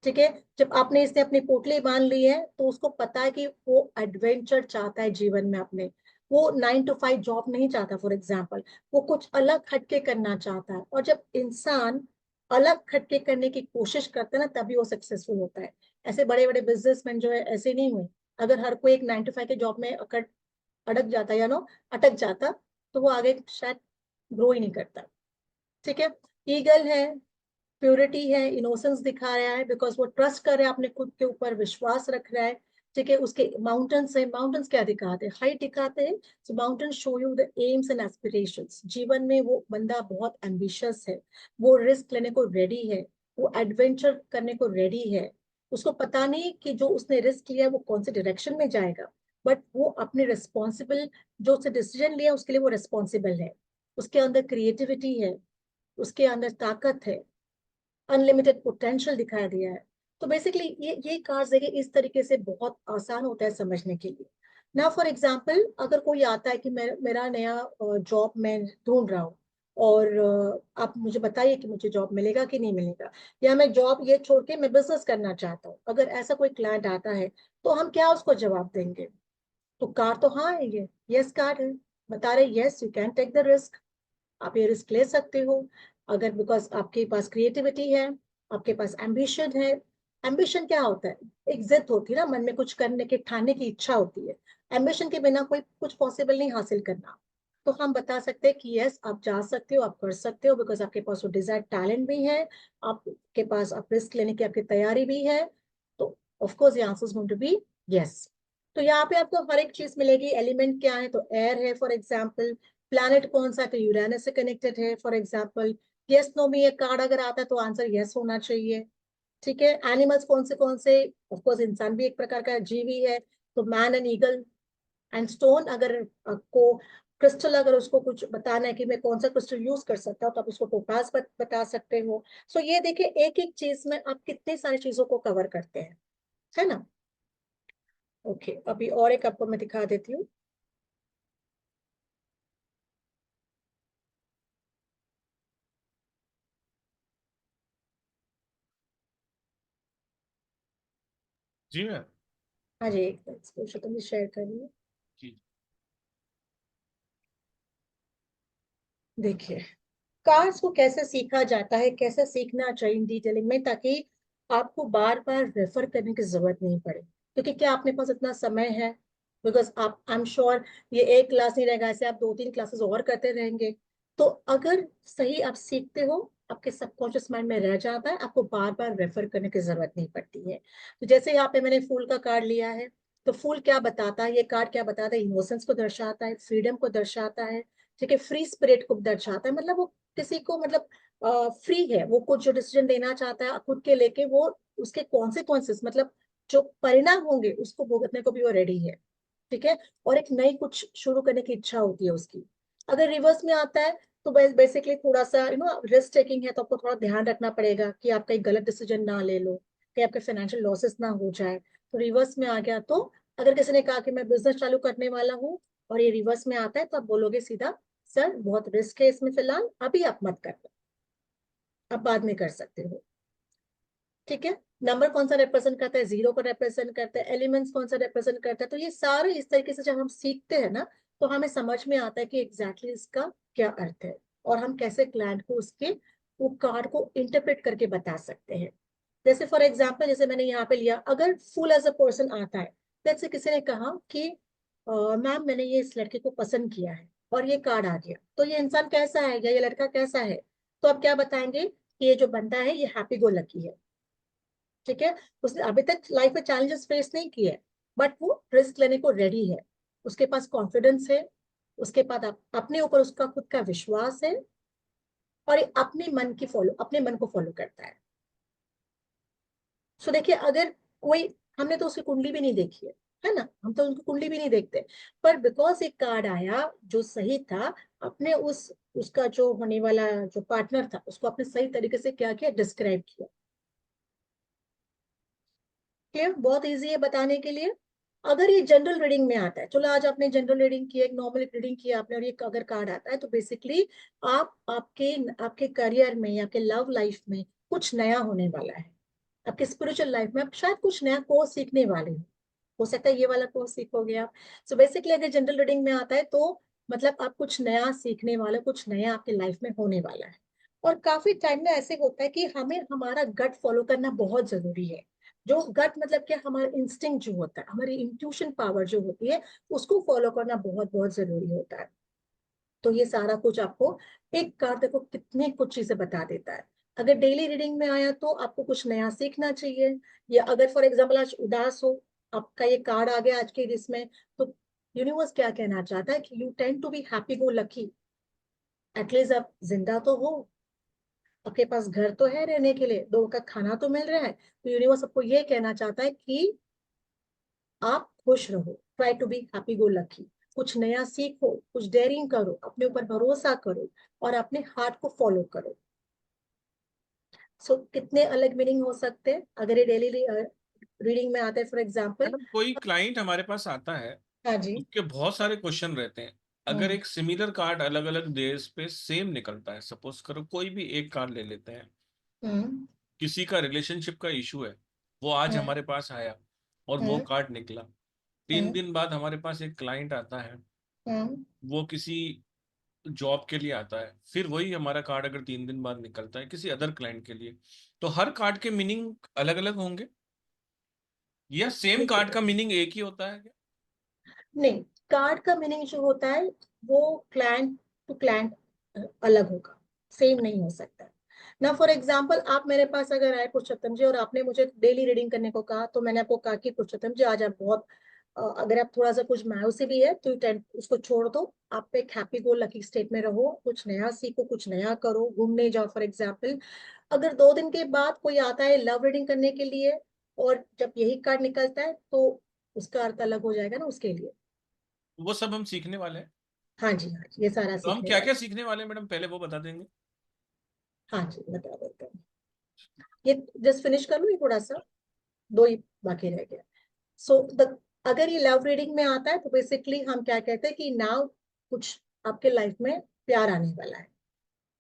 ठीक है, जब आपने इसने अपनी पोटली बांध ली है तो उसको पता है कि वो एडवेंचर चाहता है जीवन में अपने, वो 9 to 5 जॉब नहीं चाहता फॉर एग्जाम्पल, वो कुछ अलग हटके करना चाहता है। और जब इंसान अलग हटके करने की कोशिश करता है ना, तभी वो सक्सेसफुल होता है। ऐसे बड़े बड़े बिजनेसमैन जो है ऐसे नहीं हुए। अगर हर कोई एक 9 to 5 के जॉब में अटक जाता या नो अटक जाता, तो वो आगे शायद ग्रो ही नहीं करता। ठीक है, ईगल है, प्योरिटी है, इनोसेंस दिखा रहा है, बिकॉज वो ट्रस्ट कर रहा है अपने खुद के ऊपर, विश्वास रख रहा है। ठीक है, उसके माउंटेन्स है, माउंटेन्स क्या दिखाते हैं, हाइट दिखाते हैं। So mountain show you the aims and aspirations. जीवन में वो बंदा बहुत एम्बिशियस है, वो रिस्क लेने को रेडी है, वो एडवेंचर करने को रेडी है। उसको पता नहीं कि जो उसने रिस्क लिया वो कौन से डायरेक्शन में जाएगा, बट वो अपने रिस्पॉन्सिबल, जो उसने डिसीजन लिया उसके लिए वो रिस्पॉन्सिबल है। उसके अंदर क्रिएटिविटी है, उसके अंदर ताकत है, अनलिमिटेड पोटेंशियल दिखाया दिया है। तो बेसिकली ये कार्ड्स देखिए इस तरीके से बहुत आसान होता है समझने के लिए। ना फॉर एग्जाम्पल अगर कोई आता है कि मेरा नया जॉब मैं ढूंढ रहा हूँ, और आप मुझे बताइए कि मुझे जॉब मिलेगा कि नहीं मिलेगा, या मैं जॉब ये छोड़ के मैं बिजनेस करना चाहता हूँ, अगर ऐसा कोई क्लाइंट आता है तो हम क्या उसको जवाब देंगे? तो कार्ड तो हाँ है, ये यस कार्ड है, बता रहे yes you can take the risk, आप ये रिस्क ले सकते हो। अगर बिकॉज आपके पास क्रिएटिविटी है, आपके पास एम्बिशन है। एम्बिशन क्या होता है? एक जिद होती है ना, मन में कुछ करने के ठानने की इच्छा होती है। एम्बिशन के बिना कोई कुछ पॉसिबल नहीं हासिल करना। तो हम बता सकते हैं कि यस आप जा सकते हो, आप कर सकते हो, बिकॉज आपके पास वो डिजायर टैलेंट भी है, आपके पास आप रिस्क लेने की आपकी तैयारी भी है। तो ऑफकोर्स ये answer going to be yes. तो यहाँ पे आपको हर एक चीज मिलेगी। एलिमेंट क्या है, तो एयर है फॉर एग्जाम्पल। प्लैनेट कौन सा है, तो यूरेनस से कनेक्टेड है फॉर एग्जाम्पल। यस नो में ये कार्ड अगर आता है तो आंसर यस होना चाहिए। ठीक है, एनिमल्स कौन से, ऑफ कोर्स इंसान भी एक प्रकार का जीव ही है, तो man and eagle. And stone, अगर आपको क्रिस्टल, अगर उसको कुछ बताना है कि मैं कौन सा क्रिस्टल यूज कर सकता हूँ, तो आप उसको टोपाज बता सकते हो। सो ये देखिए एक एक चीज में आप कितनी सारी चीजों को कवर करते हैं, है ना। ओके, अभी और एक आपको मैं दिखा देती हूँ। जी मैम। हाँ जी, एक एक्सपोजर तो मैं शेयर कर रही हूँ। जी। देखिए कार्ड्स को कैसे सीखा जाता है, कैसे सीखना चाहिए इन डिटेलिंग में, ताकि आपको बार बार रेफर करने की जरूरत नहीं पड़े। क्योंकि क्या आपने पास इतना समय है? बिकॉज आप, आई एम श्योर ये एक क्लास नहीं रहेगा, ऐसे आप 2-3 क्लासेस और करते रहेंगे। तो अगर सही आप सीखते हो, आपके सबकॉन्शियस माइंड में रह जाता है, आपको बार बार रेफर करने की जरूरत नहीं पड़ती है। तो जैसे यहाँ पे मैंने फूल का कार्ड लिया है, तो फूल क्या बताता है, ये कार्ड क्या बताता है, इमोशंस को दर्शाता है, फ्रीडम को दर्शाता है। ठीक है, फ्री स्पिरिट को दर्शाता है, मतलब वो किसी को मतलब फ्री है, वो कुछ जो डिसीजन लेना चाहता है खुद के लेके, वो उसके कॉन्सिक्वेंसेस मतलब जो परिणाम होंगे उसको भुगतने को भी वो रेडी है। ठीक है, और एक नई कुछ शुरू करने की इच्छा होती है उसकी। अगर रिवर्स में आता है तो बेसिकली थोड़ा सा रिस्क टेकिंग है, तो आपको थोड़ा ध्यान रखना पड़ेगा कि आप कहीं गलत डिसीजन ना ले लो, कि आपके फाइनेंशियल लॉसेस ना हो जाए। तो रिवर्स में आ गया तो, अगर किसी ने कहा कि मैं बिजनेस चालू करने वाला हूँ और ये रिवर्स में आता है, तो आप बोलोगे सीधा सर बहुत रिस्क है इसमें, फिलहाल अभी आप मत कर, आप बाद में कर सकते हो। ठीक है, नंबर कौन सा रिप्रेजेंट करता है, जीरो को रिप्रेजेंट करता है, एलिमेंट्स कौन सा रिप्रेजेंट करता है। तो ये सारे इस तरीके से जब हम सीखते हैं ना, तो हमें समझ में आता है कि एग्जैक्टली इसका क्या अर्थ है, और हम कैसे क्लाइंट को उसके वो कार्ड को इंटरप्रेट करके बता सकते हैं। जैसे फॉर एग्जाम्पल, जैसे मैंने यहाँ पे लिया, अगर फुल एज अ पर्सन आता है, जैसे किसी ने कहा कि मैम मैंने ये इस लड़के को पसंद किया है और ये कार्ड आ गया, तो ये इंसान कैसा है या ये लड़का कैसा है, तो आप क्या बताएंगे कि ये जो बंदा है ये हैप्पी गो लकी है। ठीक है, उसने अभी तक लाइफ में चैलेंजेस फेस नहीं किए, बट वो रिस्क लेने को रेडी है, उसके पास कॉन्फिडेंस है, उसके पास अपने ऊपर उसका खुद का विश्वास है, और ये अपने मन को फॉलो करता है। देखिए, अगर कोई, हमने तो उसकी कुंडली भी नहीं देखी है ना, हम तो उनकी कुंडली भी नहीं देखते, पर बिकॉज एक कार्ड आया जो सही था, अपने उसका जो होने वाला जो पार्टनर था उसको अपने सही तरीके से क्या किया, डिस्क्राइब किया। क्लियर, बहुत इजी है बताने के लिए। अगर ये जनरल रीडिंग में आता है, चलो आज आपने जनरल रीडिंग की, एक नॉर्मल रीडिंग की आपने, और ये अगर कार्ड आता है तो बेसिकली आप आपके आपके करियर में या आपके लव लाइफ में कुछ नया होने वाला है, आपके स्पिरिचुअल लाइफ में आप शायद कुछ नया कोर्स सीखने वाले हो सकता है ये वाला कोर्स सीखोगे आप। बेसिकली अगर जनरल रीडिंग में आता है तो मतलब आप कुछ नया सीखने वाले, कुछ नया आपके लाइफ में होने वाला है। और काफी टाइम में ऐसे होता है कि हमें हमारा गट फॉलो करना बहुत जरूरी है। जो गट मतलब कि हमारा इंस्टिंक्ट जो होता है, हमारी इंट्यूशन पावर जो होती है, उसको फॉलो करना बहुत बहुत जरूरी होता है। तो ये सारा कुछ आपको एक कार्ड देखो कितने कुछ चीजें बता देता है। अगर डेली रीडिंग में आया तो आपको कुछ नया सीखना चाहिए, या अगर फॉर एग्जाम्पल आज उदास हो, आपका ये कार्ड आ गया आज के इसमें, तो यूनिवर्स क्या कहना चाहता है कि you tend to be happy go lucky, at least आप जिंदा तो हो, आपके पास घर तो है रहने के लिए, दो का खाना तो मिल रहा है, तो यूनिवर्स आपको ये कहना चाहता है कि आप खुश रहो, try to be happy go lucky, कुछ नया सीखो, कुछ डेयरिंग करो, अपने ऊपर भरोसा करो, और अपने हार्ट को फॉलो करो। कितने अलग मीनिंग हो सकते हैं अगर ये डेली रीडिंग में आता है, फॉर एग्जाम्पल। मैडम कोई क्लाइंट हमारे पास आता है, हाँ जी। उसके बहुत सारे क्वेश्चन रहते हैं। अगर हम्म। एक सिमिलर कार्ड अलग अलग डेज पे सेम निकलता है, सपोज करो कोई भी एक कार्ड ले लेते हैं, हम्म। किसी का रिलेशनशिप का इशू है, वो आज हम्म। हमारे पास आया और वो हम्म। कार्ड निकला। तीन हम्म। दिन बाद हमारे पास एक क्लाइंट आता है, हम्म। वो किसी जॉब के लिए आता है, फिर वही हमारा कार्ड अगर 3 दिन बाद निकलता है किसी अदर क्लाइंट के लिए, तो हर कार्ड के मीनिंग अलग अलग होंगे या सेम कार्ड देखिए, का मीनिंग एक ही होता है क्या? नहीं, कार्ड का मीनिंग जो होता है वो क्लाइंट टू क्लाइंट अलग होगा, सेम नहीं हो सकता। ना फॉर एग्जाम्पल आप मेरे पास अगर आए पुरुषोत्तम जी, और आपने मुझे डेली रीडिंग करने को कहा, तो मैंने आपको कहा कि पुरुषोत्तम जी आज आप बहुत अगर आप थोड़ा सा कुछ मायूसी भी है तो उसको छोड़ दो, आप एक हैप्पी गो लकी स्टेट में रहो, कुछ नया सीखो, कुछ नया करो, घूमने जाओ फॉर एग्जाम्पल। अगर 2 दिन के बाद कोई आता है लव रीडिंग करने के लिए, और जब यही कार्ड निकलता है, तो उसका अर्थ अलग हो जाएगा ना उसके लिए। वो सब हम सीखने वाले हैं। हाँ जी, हाँ जी, ये सारा तो हम सीखने क्या क्या वाला। सीखने वाले हैं मैडम, पहले वो बता देंगे? हाँ जी, बता देते हैं। ये जस्ट फिनिश कर लूँ, ये थोड़ा सा, दो ही बाकी रह गया। द अगर ये लव रीडिंग में आता है तो बेसिकली हम क्या कहते हैं कि नाउ कुछ आपके लाइफ में प्यार आने वाला है,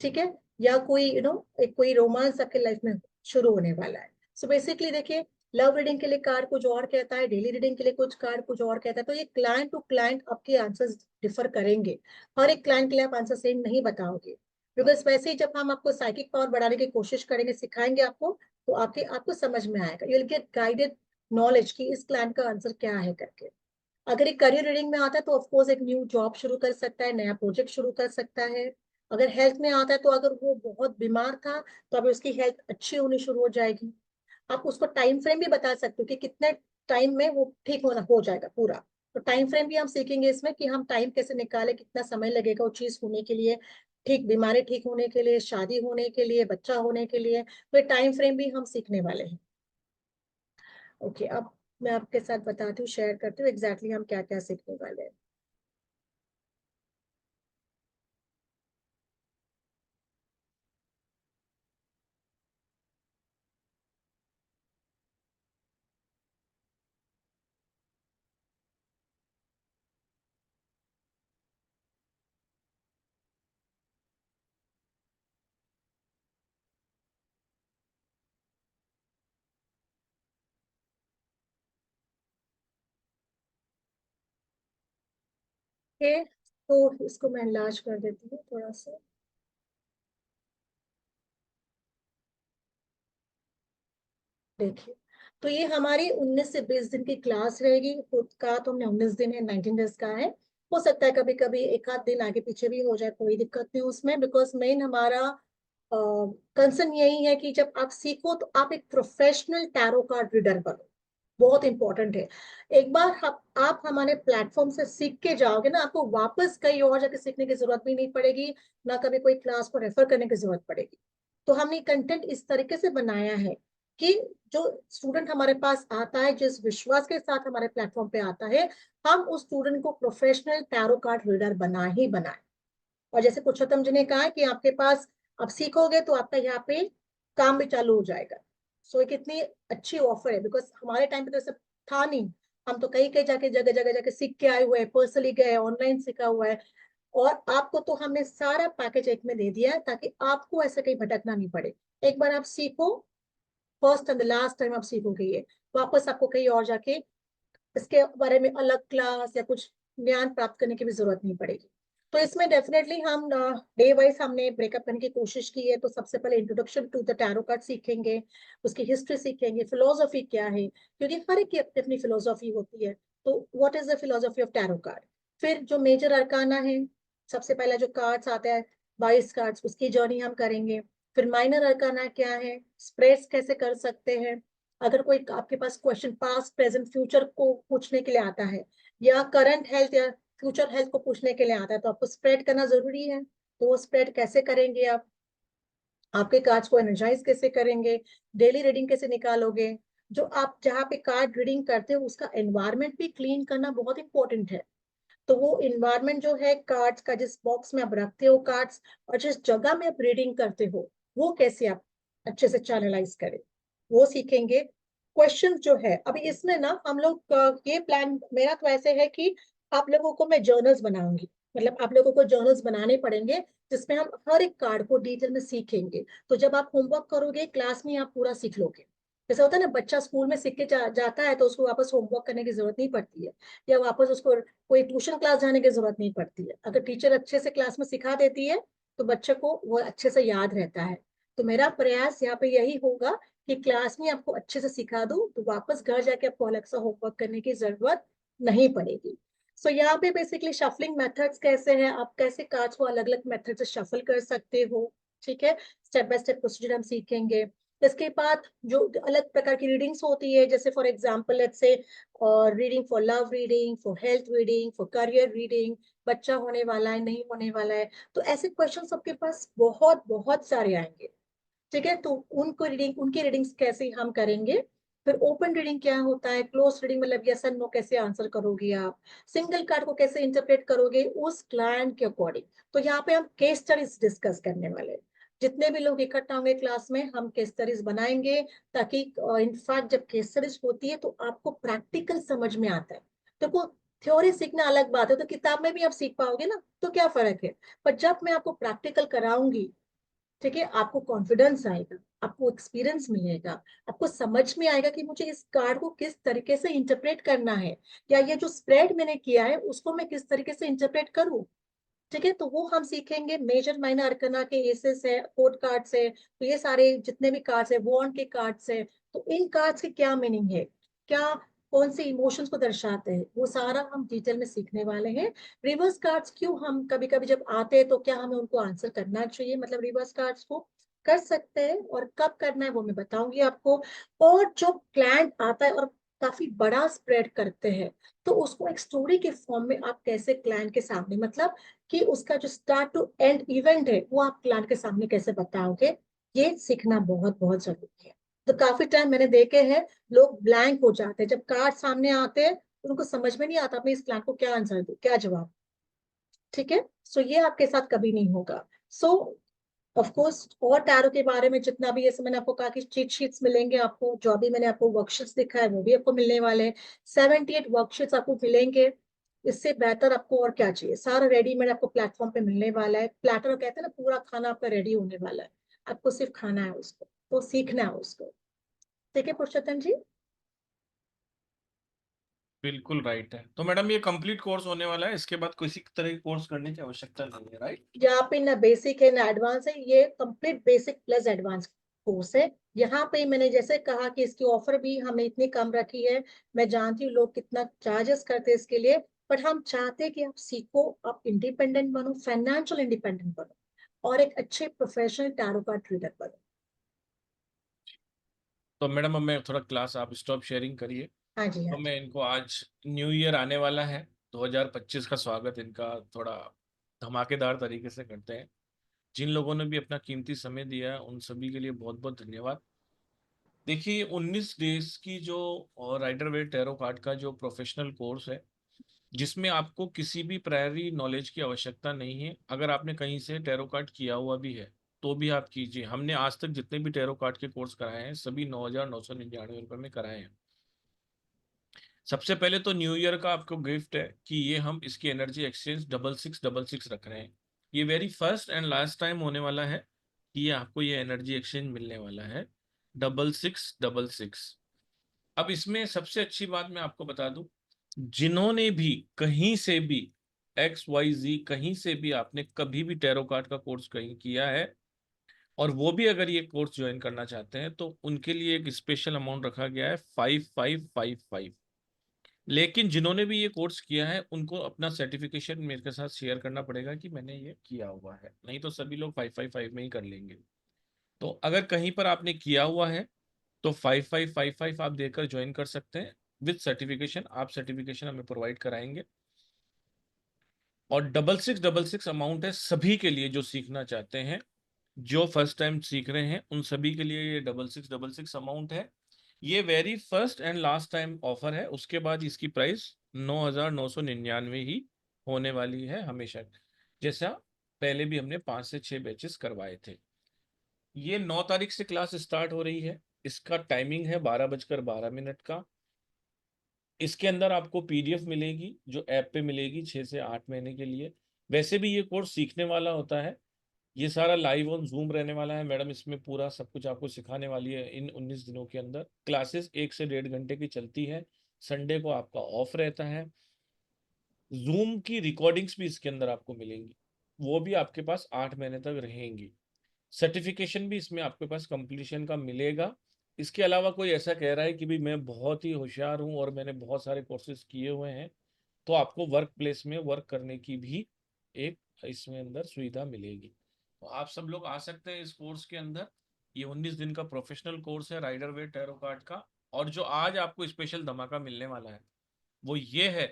ठीक है, या कोई एक कोई रोमांस आपके लाइफ में शुरू होने वाला है। बेसिकली देखिए, लव रीडिंग के लिए कार्ड कुछ और कहता है, डेली रीडिंग के लिए कुछ कार्ड कुछ और कहता है, तो ये क्लाइंट टू क्लाइंट आपके आंसर्स डिफर करेंगे। हर एक क्लाइंट के लिए आप आंसर सेम नहीं बताओगे, बिकॉज वैसे ही जब हम आपको साइकिक पावर बढ़ाने की कोशिश करेंगे, सिखाएंगे आपको, तो आपको समझ में आएगा, you will get guided knowledge कि इस क्लाइंट का आंसर क्या है करके। अगर एक करियर रीडिंग में आता है तो ऑफकोर्स एक न्यू जॉब शुरू कर सकता है, नया प्रोजेक्ट शुरू कर सकता है। अगर हेल्थ में आता है तो अगर वो बहुत बीमार था तो अभी उसकी हेल्थ अच्छी होनी शुरू हो जाएगी। आप उसको टाइम फ्रेम भी बता सकते हो कि कितने टाइम में वो ठीक होना हो जाएगा पूरा। तो टाइम फ्रेम भी हम सीखेंगे इसमें कि हम टाइम कैसे निकालें, कितना समय लगेगा वो चीज होने के लिए, ठीक बीमारी ठीक होने के लिए, शादी होने के लिए, बच्चा होने के लिए, तो ये टाइम फ्रेम भी हम सीखने वाले हैं। ओके, अब मैं आपके साथ बताती हूँ, शेयर करती हूँ एग्जैक्टली हम क्या क्या सीखने वाले हैं। ओके, तो इसको मैं इलाज कर देती हूँ थोड़ा सा। देखिए, तो ये हमारी 19 से 20 दिन की क्लास रहेगी, खुद का तो हमने 19 दिन है, 19 डेज का है। हो सकता है कभी कभी एक आध दिन आगे पीछे भी हो जाए, कोई दिक्कत नहीं उसमें, बिकॉज मेन हमारा कंसर्न यही है कि जब आप सीखो तो आप एक प्रोफेशनल टैरो कार्ड रीडर बनो, बहुत इंपॉर्टेंट है। एक बार आप हमारे प्लेटफॉर्म से सीख के जाओगे ना, आपको वापस कहीं और जाके सीखने की जरूरत भी नहीं पड़ेगी, ना कभी कोई क्लास को रेफर करने की जरूरत पड़ेगी। तो हमने कंटेंट इस तरीके से बनाया है कि जो स्टूडेंट हमारे पास आता है, जिस विश्वास के साथ हमारे प्लेटफॉर्म पे आता है, हम उस स्टूडेंट को प्रोफेशनल टैरो कार्ड रीडर बना ही बनाए। और जैसे पुरुषोत्तम जी ने कहा कि आपके पास आप सीखोगे तो आपका यहाँ पे काम भी चालू हो जाएगा। सो एक इतनी अच्छी ऑफर है, बिकॉज हमारे टाइम पे तो सब था नहीं। हम तो कहीं कहीं जाके जगह जगह जाके सीख के आए हुए हैं, पर्सनली गए, ऑनलाइन सीखा हुआ है। और आपको तो हमने सारा पैकेज एक में दे दिया है ताकि आपको ऐसे कहीं भटकना नहीं पड़े। एक बार आप सीखो, first and the last time आप सीखोगे ये, वापस आपको कहीं और जाके इसके बारे में अलग क्लास या कुछ ज्ञान प्राप्त करने की भी जरूरत नहीं पड़ेगी। तो इसमें डेफिनेटली हम डे वाइज हमने ब्रेकअप करने की कोशिश की है। तो सबसे पहले introduction to the tarot card सीखेंगे, उसकी हिस्ट्री सीखेंगे, फिलोसॉफी क्या है, क्योंकि हर एक की अपनी अपनी फिलोसॉफी होती है। तो what is the philosophy of tarot card. फिर जो मेजर अरकाना है, सबसे पहला जो कार्ड्स आता है 22 कार्ड्स, उसकी जर्नी हम करेंगे। फिर माइनर अरकाना क्या है, स्प्रेड्स कैसे कर सकते हैं, अगर कोई आपके पास क्वेश्चन पास्ट प्रेजेंट फ्यूचर को पूछने के लिए आता है, या करंट हेल्थ या फ्यूचर हेल्थ को पूछने के लिए आता है, तो आपको स्प्रेड करना जरूरी है। तो वो स्प्रेड कैसे करेंगे आप, आपके कार्ड्स को एनर्जाइज कैसे करेंगे, डेली रीडिंग कैसे निकालोगे। जो आप जहाँ पे कार्ड रीडिंग करते हो उसका एनवायरमेंट भी क्लीन करना बहुत इंपॉर्टेंट है। तो वो इन्वायरमेंट जो है कार्ड्स का, जिस बॉक्स में आप रखते हो कार्ड्स, और जिस जगह में आप रीडिंग करते हो, वो कैसे आप अच्छे से चैनलाइज करें, वो सीखेंगे। क्वेश्चन जो है अभी इसमें ना हम लोग ये प्लान मेरा तो ऐसे है कि आप लोगों को मैं जर्नल्स बनाऊंगी, मतलब आप लोगों को जर्नल्स बनाने पड़ेंगे, जिसमें हम हर एक कार्ड को डिटेल में सीखेंगे। तो जब आप होमवर्क करोगे क्लास में, आप पूरा सीख लोगे। जैसे होता है ना, बच्चा स्कूल में सीख के जाता है तो उसको वापस होमवर्क करने की जरूरत नहीं पड़ती है, या वापस उसको कोई ट्यूशन क्लास जाने की जरूरत नहीं पड़ती है। अगर टीचर अच्छे से क्लास में सिखा देती है तो बच्चे को वो अच्छे से याद रहता है। तो मेरा प्रयास यहाँ पे यही होगा कि क्लास में आपको अच्छे से सिखा दूं, तो वापस घर जाके आपको अलग से होमवर्क करने की जरूरत नहीं पड़ेगी। सो यहाँ पे बेसिकली शफलिंग मेथड्स कैसे हैं, आप कैसे कार्ड्स को अलग अलग मेथड से शफल कर सकते हो, ठीक है। स्टेप बाय स्टेप प्रोसीजर हम सीखेंगे। इसके बाद जो अलग प्रकार की रीडिंग्स होती है, जैसे फॉर एग्जाम्पल लेट्स से और reading for love reading, for health reading, for career reading, बच्चा होने वाला है नहीं होने वाला है, तो ऐसे क्वेश्चन सबके पास बहुत बहुत सारे आएंगे, ठीक है। तो उनको रीडिंग, उनकी रीडिंग्स कैसे हम करेंगे। फिर ओपन रीडिंग क्या होता है, क्लोज रीडिंग मतलब यस एंड नो कैसे आंसर करोगे आप, सिंगल कार्ड को कैसे इंटरप्रेट करोगे उस क्लाइंट के अकॉर्डिंग। तो यहाँ पे हम केस स्टडीज डिस्कस करने वाले हैं। जितने भी लोग इकट्ठा होंगे क्लास में, हम केस स्टडीज बनाएंगे, ताकि इनफैक्ट जब केस स्टडीज होती है तो आपको प्रैक्टिकल समझ में आता है। देखो, थ्योरी सीखना अलग बात है, तो किताब में भी आप सीख पाओगे ना, तो क्या फर्क है। पर जब मैं आपको प्रैक्टिकल कराऊंगी, ठीक है, आपको कॉन्फिडेंस आएगा, आपको एक्सपीरियंस मिलेगा, आपको समझ में आएगा कि मुझे इस कार्ड को किस तरीके से इंटरप्रेट करना है, या ये जो स्प्रेड मैंने किया है उसको मैं किस तरीके से इंटरप्रेट करूं, ठीक है। तो वो हम सीखेंगे। मेजर माइनर अरकाना के एसेस है, कोड कार्ड्स है, तो ये सारे जितने भी कार्ड्स है, वॉन्ड के कार्ड्स है, तो इन कार्ड्स के क्या मीनिंग है, क्या कौन से इमोशंस को दर्शाते हैं, वो सारा हम डिटेल में सीखने वाले हैं। रिवर्स कार्ड्स क्यों, हम कभी कभी जब आते हैं तो क्या हमें उनको आंसर करना चाहिए, मतलब रिवर्स कार्ड्स को कर सकते हैं, और कब करना है वो मैं बताऊंगी आपको। और जो क्लाइंट आता है और काफी बड़ा स्प्रेड करते हैं, तो उसको एक स्टोरी के फॉर्म में आप कैसे क्लाइंट के सामने, मतलब कि उसका जो स्टार्ट टू एंड इवेंट है वो आप क्लाइंट के सामने कैसे बताओगे, ये सीखना बहुत बहुत जरूरी है। तो काफी टाइम मैंने देखे हैं लोग ब्लैंक हो जाते हैं जब कार्ड सामने आते हैं, उनको समझ में नहीं आता मैं इस क्लाइंट को क्या आंसर दूं, क्या जवाब, ठीक है। सो ये आपके साथ कभी नहीं होगा। सो ऑफ कोर्स, और टैरो के बारे में जितना भी, जैसे मैंने आपको कहा कि चीट शीट्स मिलेंगे आपको, जो अभी मैंने आपको वर्कशीट्स दिखा है वो भी आपको मिलने वाले हैं। 78 वर्कशीट्स आपको मिलेंगे। इससे बेहतर आपको और क्या चाहिए, सारा रेडीमेड आपको प्लेटफॉर्म पे मिलने वाला है। प्लेटर कहते हैं ना, पूरा खाना आपका रेडी होने वाला है, आपको सिर्फ खाना है उसको, तो सीखना है उसको, ठीक है पुरुषोत्तम जी। बिल्कुल राइट है। तो मैडम ये कंप्लीट कोर्स होने वाला है, इसके बाद किसी तरह की कोर्स करने की आवश्यकता नहीं है, राइट? यहाँ पे ना बेसिक है ना एडवांस है, ये complete basic plus advance course है। यहाँ पे मैंने जैसे कहा कि इसकी ऑफर भी हमने इतनी कम रखी है। मैं जानती हूँ लोग कितना चार्जेस करते हैं इसके लिए, बट हम चाहते हैं कि आप सीखो, आप इंडिपेंडेंट बनो, फाइनेंशियल इंडिपेंडेंट बनो। और एक अच्छे प्रोफेशनल टैरो कार्ड रीडर बनो। तो मैडम अब मैं थोड़ा क्लास आप स्टॉप शेयरिंग करिए। हाँ जी, हाँ तो जी। मैं इनको आज न्यू ईयर आने वाला है, 2025 का स्वागत इनका थोड़ा धमाकेदार तरीके से करते हैं। जिन लोगों ने भी अपना कीमती समय दिया है उन सभी के लिए बहुत बहुत धन्यवाद। देखिए 19 डेज की जो राइडर वेट टैरो कार्ड का जो प्रोफेशनल कोर्स है, जिसमें आपको किसी भी प्रायरी नॉलेज की आवश्यकता नहीं है। अगर आपने कहीं से टैरो कार्ड किया हुआ भी है तो भी आप कीजिए। हमने आज तक जितने भी टैरो कार्ड के कोर्स कराए हैं सभी 9,999 रुपये में कराए हैं। सबसे पहले तो न्यू ईयर का आपको गिफ्ट है कि ये हम इसकी एनर्जी एक्सचेंज 6666 रख रहे हैं। ये very first and last time होने वाला है कि ये आपको ये एनर्जी एक्सचेंज मिलने वाला है 6666। अब इसमें सबसे अच्छी बात मैं आपको बता दूं, जिन्होंने भी कहीं से भी XYZ कहीं से भी आपने कभी भी टैरो कार्ड का कोर्स कहीं किया है और वो भी अगर ये कोर्स ज्वाइन करना चाहते हैं तो उनके लिए एक स्पेशल अमाउंट रखा गया है 5555। लेकिन जिन्होंने भी ये कोर्स किया है उनको अपना सर्टिफिकेशन मेरे साथ शेयर करना पड़ेगा कि मैंने ये किया हुआ है, नहीं तो सभी लोग 555 में ही कर लेंगे। तो अगर कहीं पर आपने किया हुआ है तो 5555 आप देकर ज्वाइन कर सकते हैं विद सर्टिफिकेशन। आप सर्टिफिकेशन हमें प्रोवाइड कराएंगे। और 6666 अमाउंट है सभी के लिए जो सीखना चाहते हैं, जो फर्स्ट टाइम सीख रहे हैं उन सभी के लिए ये 6666 अमाउंट है। ये very first and last time offer है। उसके बाद इसकी प्राइस 9,999 ही होने वाली है हमेशा, जैसा पहले भी हमने 5 से 6 बैचेस करवाए थे। ये 9 तारीख से क्लास स्टार्ट हो रही है। इसका टाइमिंग है 12:12 का। इसके अंदर आपको PDF मिलेगी जो ऐप पे मिलेगी 6 से 8 महीने के लिए। वैसे भी ये कोर्स सीखने वाला होता है। ये सारा लाइव ऑन जूम रहने वाला है मैडम। इसमें पूरा सब कुछ आपको सिखाने वाली है इन 19 दिनों के अंदर। क्लासेस 1 से 1.5 घंटे की चलती है। संडे को आपका ऑफ रहता है। जूम की रिकॉर्डिंग्स भी इसके अंदर आपको मिलेंगी, वो भी आपके पास 8 महीने तक रहेंगी। सर्टिफिकेशन भी इसमें आपके पास कंप्लीशन का मिलेगा। इसके अलावा कोई ऐसा कह रहा है कि भाई मैं बहुत ही होशियार हूँ और मैंने बहुत सारे कोर्सेज किए हुए हैं, तो आपको वर्क प्लेस में वर्क करने की भी एक इसमें अंदर सुविधा मिलेगी। तो आप सब लोग आ सकते हैं इस कोर्स के अंदर। ये 19 दिन का प्रोफेशनल कोर्स है राइडर वेट टैरो कार्ड का। और जो आज आपको स्पेशल धमाका मिलने वाला है वो ये है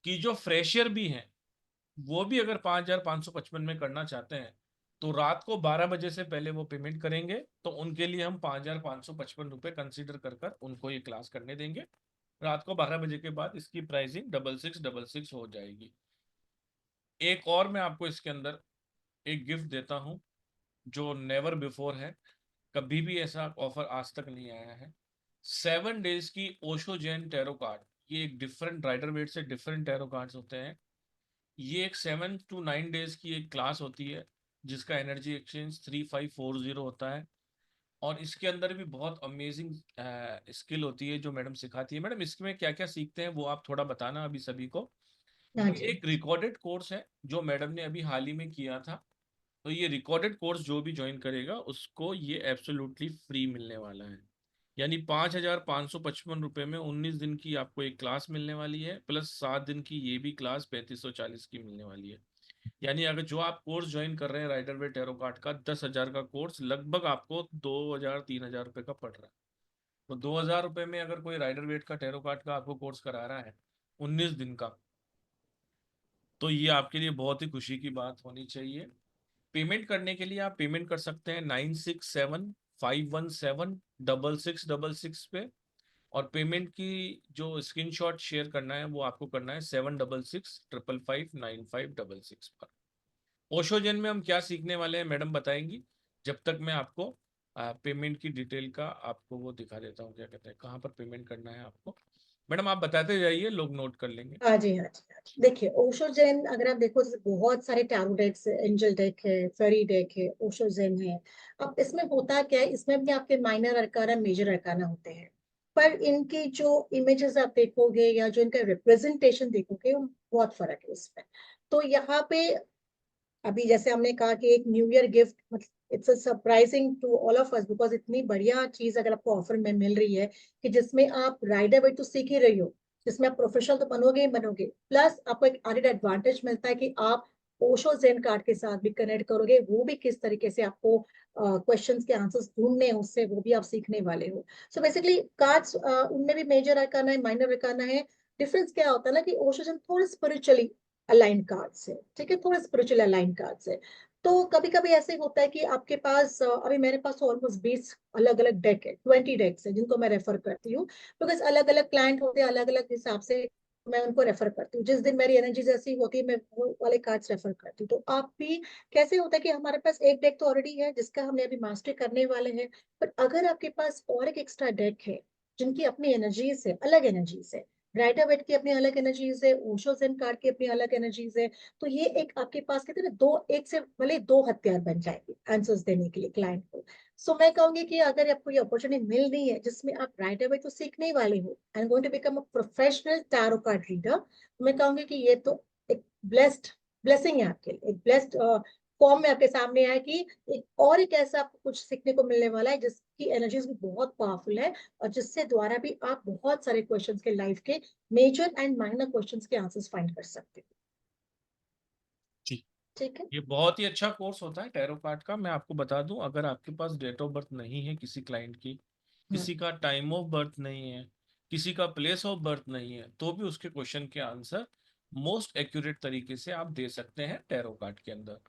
कि जो फ्रेशर भी हैं वो भी अगर 5,555 में करना चाहते हैं तो रात को 12 बजे से पहले वो पेमेंट करेंगे तो उनके लिए हम 5,555 रुपये कंसिडर कर कर उनको ये क्लास करने देंगे। रात को 12 बजे के बाद इसकी प्राइसिंग 6666 हो जाएगी। एक और मैं आपको इसके अंदर एक गिफ्ट देता हूँ जो नेवर बिफोर है। कभी भी ऐसा ऑफर आज तक नहीं आया है। 7 डेज की ओशो जैन टैरो कार्ड। ये एक डिफरेंट राइडर वेट से डिफरेंट टैरो कार्ड्स होते हैं। ये एक 7 to 9 डेज की एक क्लास होती है जिसका एनर्जी एक्सचेंज 3540 होता है। और इसके अंदर भी बहुत अमेजिंग स्किल होती है जो मैडम सिखाती है। मैडम इसमें क्या क्या सीखते हैं वो आप थोड़ा बताना अभी सभी को। हाँ ये जी। एक रिकॉर्डेड कोर्स है जो मैडम ने अभी हाल ही में किया था। तो ये रिकॉर्डेड कोर्स जो भी ज्वाइन करेगा उसको ये एब्सोल्युटली फ्री मिलने वाला है। यानी 5,555 रुपये में 19 दिन की आपको एक क्लास मिलने वाली है, प्लस 7 दिन की ये भी क्लास 3540 की मिलने वाली है। यानी अगर जो आप कोर्स ज्वाइन कर रहे हैं राइडर वे टैरो कार्ड का 10,000 का कोर्स लगभग आपको 2,000 3,000 रुपये का पड़ रहा है। तो 2,000 रुपये में अगर कोई राइडर वेट का टैरो कार्ड का आपको कोर्स करा रहा है 19 दिन का, तो ये आपके लिए बहुत ही खुशी की बात होनी चाहिए। पेमेंट करने के लिए आप पेमेंट कर सकते हैं 9675176666 पे। और पेमेंट की जो स्क्रीनशॉट शेयर करना है वो आपको करना है 7665559566 पर। ओशोजन में हम क्या सीखने वाले हैं मैडम बताएंगी। जब तक मैं आपको पेमेंट की डिटेल का आपको वो दिखा देता हूँ, क्या कहते हैं कहाँ पर पेमेंट करना है आपको। मैडम आप बताते जाइए, लोग नोट कर लेंगे। हाँ जी, हाँ जी, हाँ जी। देखिए ओशो जैन अगर आप देखो जैसे बहुत सारे टैरो डेक्स है, एंजल डेक है, फेरी डेक है, ओशो जैन है। अब इसमें होता क्या है, इसमें भी आपके माइनर अरकाना मेजर अरकाना होते हैं। पर इनकी जो इमेजेस आप देखोगे या जो इनका रिप्रेजेंटेशन देखोगे वो बहुत फर्क है इसमें। तो यहाँ पे अभी जैसे हमने कहा कि एक न्यू ईयर गिफ्ट मतलब it's a surprising to all of us because इतनी बढ़िया चीज अगर आपको ऑफर में मिल रही है कि जिसमें आप राइडर वेट तो सीख ही रही हो, जिसमें आप प्रोफेशनल तो बनोगे ही बनोगे, प्लस आपको एक एडेड एडवांटेज मिलता है कि आप ओशो जेन कार्ड के साथ भी कनेक्ट करोगे, वो भी किस तरीके से आपको क्वेश्चंस के आंसर्स ढूंढने हैं उससे, वो भी आप सीखने वाले हो। सो बेसिकली कार्ड्स उनमें भी मेजर अरकाना है, माइनर अरकाना है। डिफरेंस क्या होता है ना कि ओशो जेन थोड़े स्पिरिचुअली अलाइन कार्ड्स है, ठीक है, थोड़े स्पिरिचुअल अलाइन कार्ड्स है। तो कभी कभी ऐसे होता है कि आपके पास अभी मेरे पास ऑलमोस्ट 20 अलग अलग डेक है, 20 डेक्स है जिनको मैं रेफर करती हूँ, बिकॉज अलग अलग क्लाइंट होते हैं, अलग अलग हिसाब से मैं उनको रेफर करती हूँ। जिस दिन मेरी एनर्जी जैसी होती है मैं वो वाले कार्ड्स रेफर करती हूँ। तो आप भी कैसे होता है कि हमारे पास एक डेक तो ऑलरेडी है जिसका हमने अभी मास्टरी करने वाले हैं, पर अगर आपके पास और एक एक्स्ट्रा डेक है जिनकी अपनी एनर्जीज है, अलग एनर्जीज है, राइटर वेट की अपनी अलग एनर्जीज है, ओशो जेन कार्ड की अपनी अलग एनर्जीज है, तो ये एक आपके पास कहते हैं ना, दो एक से भले दो हथियार बन जाएंगे आंसर्स देने के लिए क्लाइंट को। सो मैं कहूंगी कि अगर आपको ये अपॉर्चुनिटी मिल रही है जिसमें आप राइट अवे तो सीखने ही वाले हो, I am going to become a professional tarot card reader, मैं कहूंगी कि ये तो एक ब्लेस्ड ब्लेसिंग है आपके लिए, एक ब्लेस्ड फॉर्म में आपके सामने आया कि एक ऐसा आपको कुछ सीखने को मिलने वाला है जिसकी एनर्जीज भी बहुत पावरफुल है, और जिससे द्वारा भी आप बहुत सारे क्वेश्चंस के लाइफ के मेजर एंड माइनर क्वेश्चंस के आंसर्स फाइंड कर सकते हो। जी। ठीक है। ये बहुत ही अच्छा कोर्स होता है टैरो कार्ड का। मैं आपको बता दूं, अगर आपके पास डेट ऑफ बर्थ नहीं है किसी क्लाइंट की, हम्म। किसी का टाइम ऑफ बर्थ नहीं है, किसी का प्लेस ऑफ बर्थ नहीं है, तो भी उसके क्वेश्चन के आंसर मोस्ट एक्यूरेट तरीके से आप दे सकते हैं टैरो कार्ड के अंदर।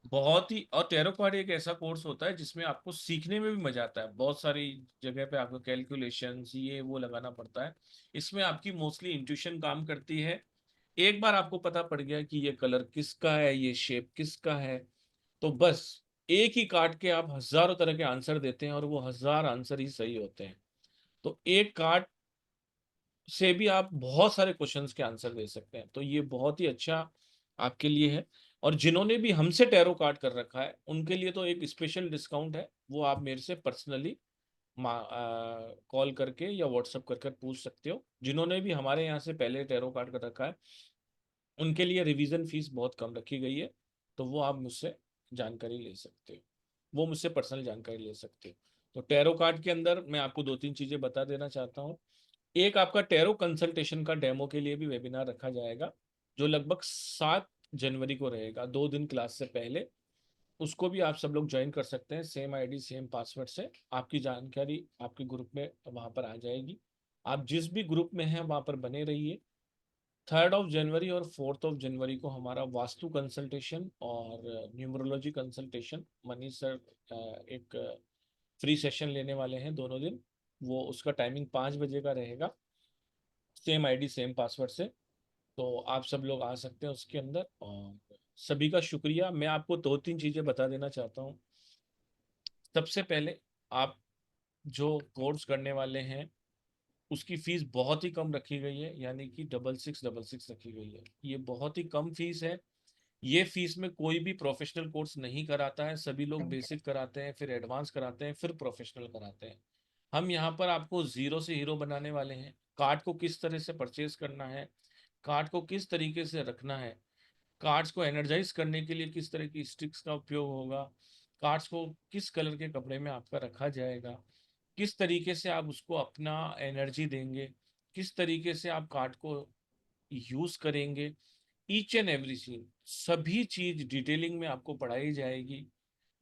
बहुत ही, और टैरो कार्ड एक ऐसा कोर्स होता है जिसमें आपको सीखने में भी मजा आता है। बहुत सारी जगह पे आपको कैलकुलेशंस ये वो लगाना पड़ता है। इसमें आपकी मोस्टली इंट्यूशन काम करती है। एक बार आपको पता पड़ गया कि ये कलर किसका है, ये शेप किसका है, तो बस एक ही कार्ड के आप हजारों तरह के आंसर देते हैं और वो हजार आंसर ही सही होते हैं। तो एक कार्ड से भी आप बहुत सारे क्वेश्चंस के आंसर दे सकते हैं, तो ये बहुत ही अच्छा आपके लिए है। और जिन्होंने भी हमसे टैरो कार्ड कर रखा है उनके लिए तो एक स्पेशल डिस्काउंट है, वो आप मेरे से पर्सनली कॉल करके या व्हाट्सअप कर पूछ सकते हो। जिन्होंने भी हमारे यहाँ से पहले टैरो कार्ड कर रखा है उनके लिए रिवीजन फीस बहुत कम रखी गई है, तो वो आप मुझसे जानकारी ले सकते हो, वो मुझसे पर्सनल जानकारी ले सकते हो। तो टैरो कार्ड के अंदर मैं आपको दो तीन चीजें बता देना चाहता हूँ। एक, आपका टैरो कंसल्टेशन का डेमो के लिए भी वेबिनार रखा जाएगा, जो लगभग 7 जनवरी को रहेगा, 2 दिन क्लास से पहले। उसको भी आप सब लोग ज्वाइन कर सकते हैं, सेम आईडी सेम पासवर्ड से। आपकी जानकारी आपके ग्रुप में वहां पर आ जाएगी। आप जिस भी ग्रुप में हैं वहां पर बने रहिए। 3 जनवरी और 4 जनवरी को हमारा वास्तु कंसल्टेशन और न्यूमरोलॉजी कंसल्टेशन, मनीष सर एक फ्री सेशन लेने वाले हैं दोनों दिन। वो उसका टाइमिंग 5 बजे का रहेगा, सेम आईडी सेम पासवर्ड से। तो आप सब लोग आ सकते हैं उसके अंदर। और सभी का शुक्रिया। मैं आपको दो तीन चीज़ें बता देना चाहता हूँ। सबसे पहले, आप जो कोर्स करने वाले हैं उसकी फीस बहुत ही कम रखी गई है, यानी कि 6666 रखी गई है। ये बहुत ही कम फीस है। ये फीस में कोई भी प्रोफेशनल कोर्स नहीं कराता है, सभी लोग थैंक बेसिक कराते हैं, फिर एडवांस कराते हैं, फिर प्रोफेशनल कराते हैं। हम यहाँ पर आपको जीरो से हीरो बनाने वाले हैं। कार्ड को किस तरह से परचेज करना है, कार्ड को किस तरीके से रखना है, कार्ड्स को एनर्जाइज करने के लिए किस तरह की स्टिक्स का उपयोग होगा, कार्ड्स को किस कलर के कपड़े में आपका रखा जाएगा, किस तरीके से आप उसको अपना एनर्जी देंगे, किस तरीके से आप कार्ड को यूज करेंगे, ईच एंड एवरी चीज, सभी चीज डिटेलिंग में आपको पढ़ाई जाएगी।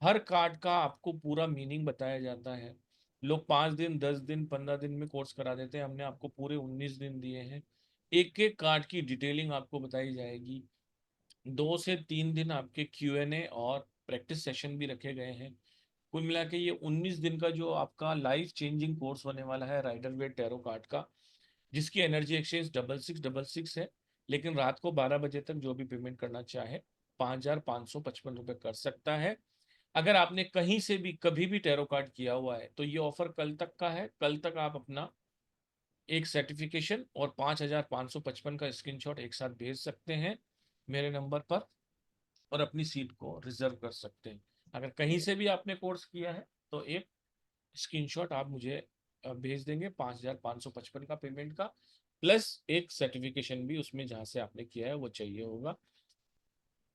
हर कार्ड का आपको पूरा मीनिंग बताया जाता है। लोग 5 दिन 10 दिन 15 दिन में कोर्स करा देते हैं, हमने आपको पूरे 19 दिन दिए हैं। एक एक कार्ड की डिटेलिंग आपको बताई जाएगी। 2 से 3 दिन आपके Q&A और प्रैक्टिस सेशन भी रखे गए हैं। कुल मिला के ये 19 दिन का जो आपका लाइफ चेंजिंग कोर्स होने वाला है राइडर वेट टैरो कार्ड का, जिसकी एनर्जी एक्सचेंज 6666 है। लेकिन रात को 12 बजे तक जो भी पेमेंट करना चाहे 5555 रुपये कर सकता है। अगर आपने कहीं से भी कभी भी टैरो कार्ड किया हुआ है तो ये ऑफर कल तक का है। कल तक आप अपना एक सर्टिफिकेशन और 5555 का स्क्रीनशॉट एक साथ भेज सकते हैं मेरे नंबर पर, और अपनी सीट को रिजर्व कर सकते हैं। अगर कहीं यू। से भी आपने कोर्स किया है तो एक स्क्रीनशॉट आप मुझे भेज देंगे 5555 का पेमेंट का, प्लस एक सर्टिफिकेशन भी उसमें जहाँ से आपने किया है वो चाहिए होगा।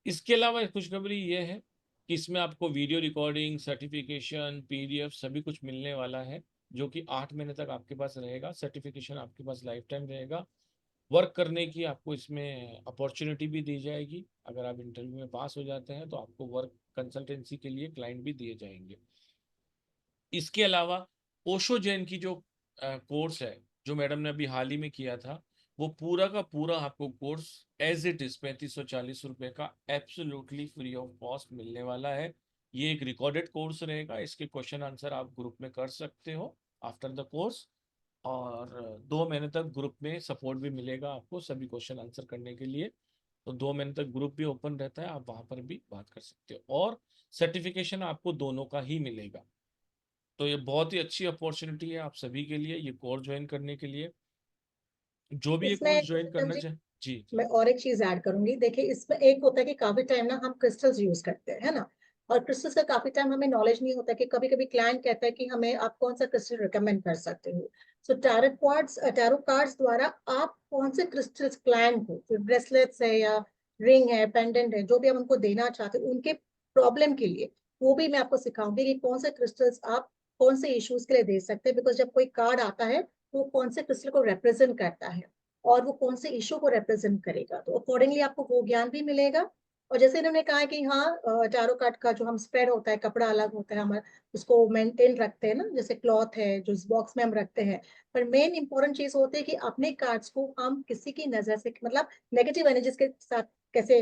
इसके अलावा एक खुशखबरी ये है कि इसमें आपको वीडियो रिकॉर्डिंग, सर्टिफिकेशन, PDF सभी कुछ मिलने वाला है, जो कि 8 महीने तक आपके पास रहेगा। सर्टिफिकेशन आपके पास लाइफ टाइम रहेगा। वर्क करने की आपको इसमें अपॉर्चुनिटी भी दी जाएगी। अगर आप इंटरव्यू में पास हो जाते हैं तो आपको वर्क कंसल्टेंसी के लिए क्लाइंट भी दिए जाएंगे। इसके अलावा ओशो जैन की जो कोर्स है, जो मैडम ने अभी हाल ही में किया था, वो पूरा का पूरा आपको कोर्स एज इट इज 3540 रुपये का एब्सोल्युटली फ्री ऑफ कॉस्ट मिलने वाला है। ये एक रिकॉर्डेड कोर्स रहेगा, इसके क्वेश्चन आंसर आप ग्रुप में कर सकते हो आफ्टर द कोर्स, और 2 महीने तक ग्रुप में सपोर्ट भी मिलेगा आपको सभी क्वेश्चन आंसर करने के लिए। तो 2 महीने तक ग्रुप भी ओपन रहता है, आप वहां पर भी बात कर सकते हो, और सर्टिफिकेशन आपको दोनों का ही मिलेगा। तो ये बहुत ही अच्छी अपॉर्चुनिटी है आप सभी के लिए, ये कोर्स ज्वाइन करने के लिए, जो भी ये इसमें कोर्स ज्वाइन गौतम करना जी, चाहे। जी जी। मैं और एक चीज ऐड करूंगी। देखिए, इसमें एक होता है कि काफी टाइम ना हम क्रिस्टल्स यूज करते हैं, है ना, और क्रिस्टल्स का काफी टाइम हमें नॉलेज नहीं होता, कि कभी कभी क्लाइंट कहता है कि हमें आप कौन सा क्रिस्टल रिकमेंड कर सकते हो। सो टैरो कार्ड्स द्वारा आप कौन से क्रिस्टल्स क्लाइंट को, जो ब्रेसलेट्स है या रिंग है, पेंडेंट है, जो भी आप उनको देना चाहते हो उनके प्रॉब्लम के लिए, वो भी मैं आपको सिखाऊंगी कि कौन से क्रिस्टल्स आप कौन से इश्यूज के लिए दे सकते हैं। बिकॉज जब कोई कार्ड आता है तो वो कौन से क्रिस्टल को रिप्रेजेंट करता है और वो कौन से इशू को रिप्रेजेंट करेगा, तो अकॉर्डिंगली आपको वो ज्ञान भी मिलेगा। और जैसे इन्होंने कहा है कि हाँ, टारो कार्ड का जो हम स्प्रेड होता है, कपड़ा अलग होता है हमारा, उसको मेंटेन रखते हैं ना, जैसे क्लॉथ है जो इस बॉक्स में हम रखते हैं। पर मेन इंपॉर्टेंट चीज होती है कि अपने कार्ड्स को हम किसी की नजर से, मतलब नेगेटिव एनर्जीज के साथ कैसे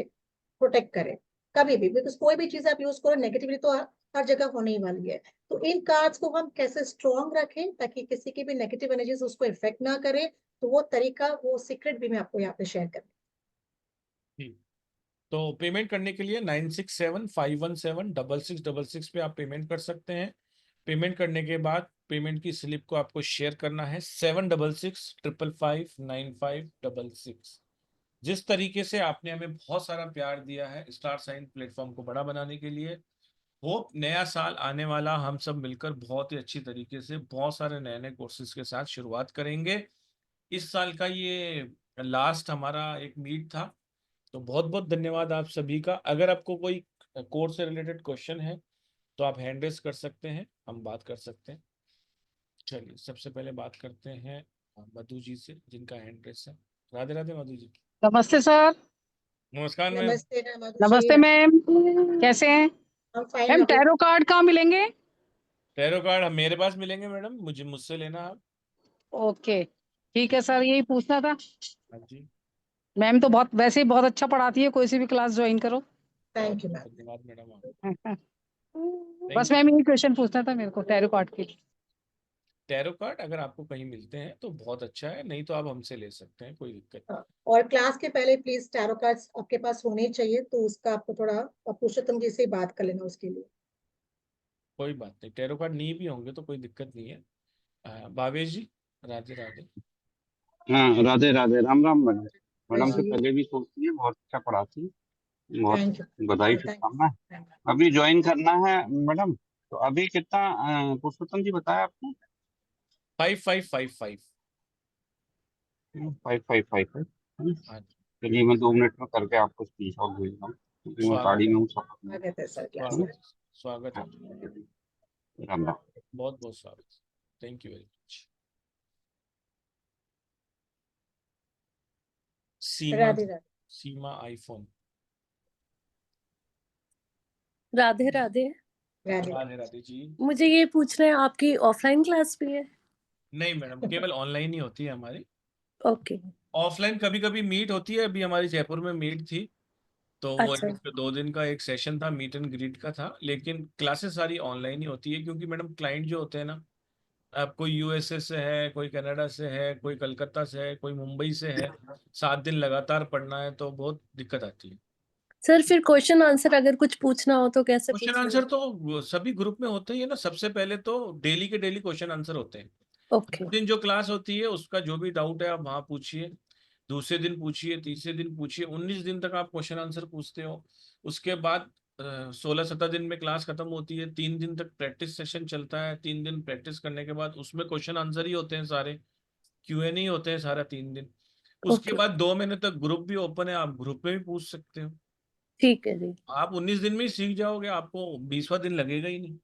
प्रोटेक्ट करें कभी भी, बिकॉज कोई भी चीज आप यूज करो नेगेटिवली तो हर जगह होने ही वाली है। तो इन कार्ड्स को हम कैसे स्ट्रॉन्ग रखें ताकि किसी की भी नेगेटिव एनर्जीज उसको इफेक्ट ना करे, तो वो तरीका, वो सीक्रेट भी मैं आपको यहाँ पे शेयर करूँ। जी। तो पेमेंट करने के लिए 9675176666 पे आप पेमेंट कर सकते हैं। पेमेंट करने के बाद पेमेंट की स्लिप को आपको शेयर करना है 7665559566। जिस तरीके से आपने हमें बहुत सारा प्यार दिया है स्टार साइन प्लेटफॉर्म को बड़ा बनाने के लिए, वो नया साल आने वाला, हम सब मिलकर बहुत ही अच्छी तरीके से बहुत सारे नए नए कोर्सेज के साथ शुरुआत करेंगे। इस साल का ये लास्ट हमारा एक मीट था। तो बहुत बहुत धन्यवाद आप सभी का। अगर आपको कोई कोर्स से रिलेटेड क्वेश्चन है तो आप हैंड रेस कर सकते हैं, हम बात कर सकते हैं। चलिए सबसे पहले बात करते हैं मधु जी से, जिनका हैंड रेस है। राधे राधे मधु जी। नमस्ते सर। नमस्कार मैम। नमस्ते मधु जी। नमस्ते मैम, कैसे हैं? हम फाइन मैम मधु। टैरो कार्ड कहाँ मिलेंगे? टैरो कार्ड मेरे पास मिलेंगे मैडम, मुझसे लेना आप। ओके, ठीक है सर, यही पूछना था। हाँ जी। मैम तो बहुत, वैसे ही बहुत अच्छा पढ़ाती है, कोई सी भी क्लास ज्वाइन करो। बहुत थैंक यू बहुत मैम। धन्यवाद मैडम आप। बस थैंक यू। मैम यही क्वेश्चन पूछना था मेरे को टैरो कार्ड के लिए। टैरो कार्ड अगर आपको कहीं मिलते हैं तो बहुत अच्छा है, नहीं तो आप हमसे ले सकते हैं, कोई दिक्कत नहीं। और क्लास के पहले प्लीज टैरो कार्ड्स आपके पास होने चाहिए, तो उसका आपको थोड़ा, आप पुरुषोत्तम जी से बात कर लेना उसके लिए। कोई बात नहीं, टैरो कार्ड नहीं भी होंगे तो कोई दिक्कत नहीं है। भावेश जी, राधे राधे। हाँ, राधे राधे, राम राम मैडम। मैडम से जी। पहले भी सोचती है, बहुत अच्छा पढ़ाती है। बहुत थैंक यू। बधाई, थैंक शुभकामनाएं। यू। अभी ज्वाइन करना है मैडम, तो अभी कितना पुरुषोत्तम जी बताया आपको? 5555। 5555। हाँ जी। चलिए मैं 2 मिनट में करके आपको स्क्रीनशॉट भेज रहा हूँ, क्योंकि मैं स्वागत गाड़ी है। में हूँ सफर में। स्वागत है सर क्लास में। स्वागत है। स्वागत है। राम राम। बहुत बहुत स्वागत। Thank you very much. Seema Radhe ji, Radhe. Seema iPhone. Radhe Radhe. Radhe Radhe. Radhe Radhe ji. मुझे ये पूछना है, आपकी ऑफलाइन क्लास भी है? नहीं मैडम, केवल ऑनलाइन ही होती है हमारी। ओके। ऑफलाइन कभी कभी मीट होती है, अभी हमारी जयपुर में मीट थी, तो वो अच्छा। एक 2 दिन का एक सेशन था, मीट एंड ग्रीट का था, लेकिन क्लासेस सारी ऑनलाइन ही होती है, क्योंकि मैडम क्लाइंट जो होते हैं ना, अब कोई यूएसए से है, कोई कनाडा से है, कोई कलकत्ता से है, कोई मुंबई से है, 7 दिन लगातार पढ़ना है तो बहुत दिक्कत आती है। सर फिर क्वेश्चन आंसर अगर कुछ पूछना हो तो कैसे क्वेश्चन पूछना है? आंसर तो सभी ग्रुप में होते ही है ना। सबसे पहले तो डेली के डेली क्वेश्चन आंसर होते हैं। ओके। उस दिन जो क्लास होती है उसका जो भी डाउट है आप वहां पूछिए, दूसरे दिन पूछिए, तीसरे दिन पूछिए, 19 दिन तक आप क्वेश्चन आंसर पूछते हो। उसके बाद 16-17 दिन में क्लास खत्म होती है, 3 दिन तक प्रैक्टिस सेशन चलता है, 3 दिन प्रैक्टिस करने के बाद उसमें क्वेश्चन आंसर ही होते हैं सारे, क्यूएन ही होते हैं सारा 3 दिन। उसके ओके। बाद 2 महीने तक ग्रुप भी ओपन है, आप ग्रुप में भी पूछ सकते हो। ठीक है जी। आप 19 दिन में ही सीख जाओगे, आपको 20वां दिन लगेगा ही नहीं।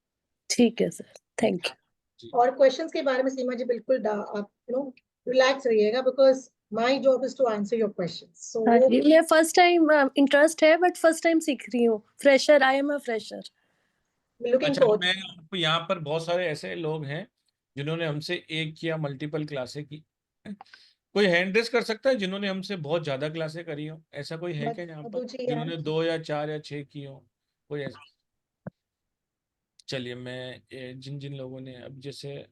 ठीक है सर, थैंक यू। जी। और क्वेश्चंस के बारे में सीमा जी बिल्कुल आप रिलैक्स रहिएगा, because My job is to answer your questions. So हाँ जी, मैं फर्स्ट टाइम इंटरेस्ट है बट फर्स्ट टाइम सीख रही हूँ, fresher, I am a fresher. looking अच्छा, forward. मैं आपको यहाँ पर बहुत सारे ऐसे लोग हैं जिन्होंने हमसे एक या मल्टीपल क्लासें की। कोई हैंड रेस कर सकता है जिन्होंने हमसे बहुत ज्यादा क्लासें करी हो? ऐसा कोई है क्या यहाँ पर मधु जी जिन्होंने हैं। 2 या 4 या 6 की हो? कोई ऐसा? चलिए, मैं जिन जिन लोगों ने, अब जैसे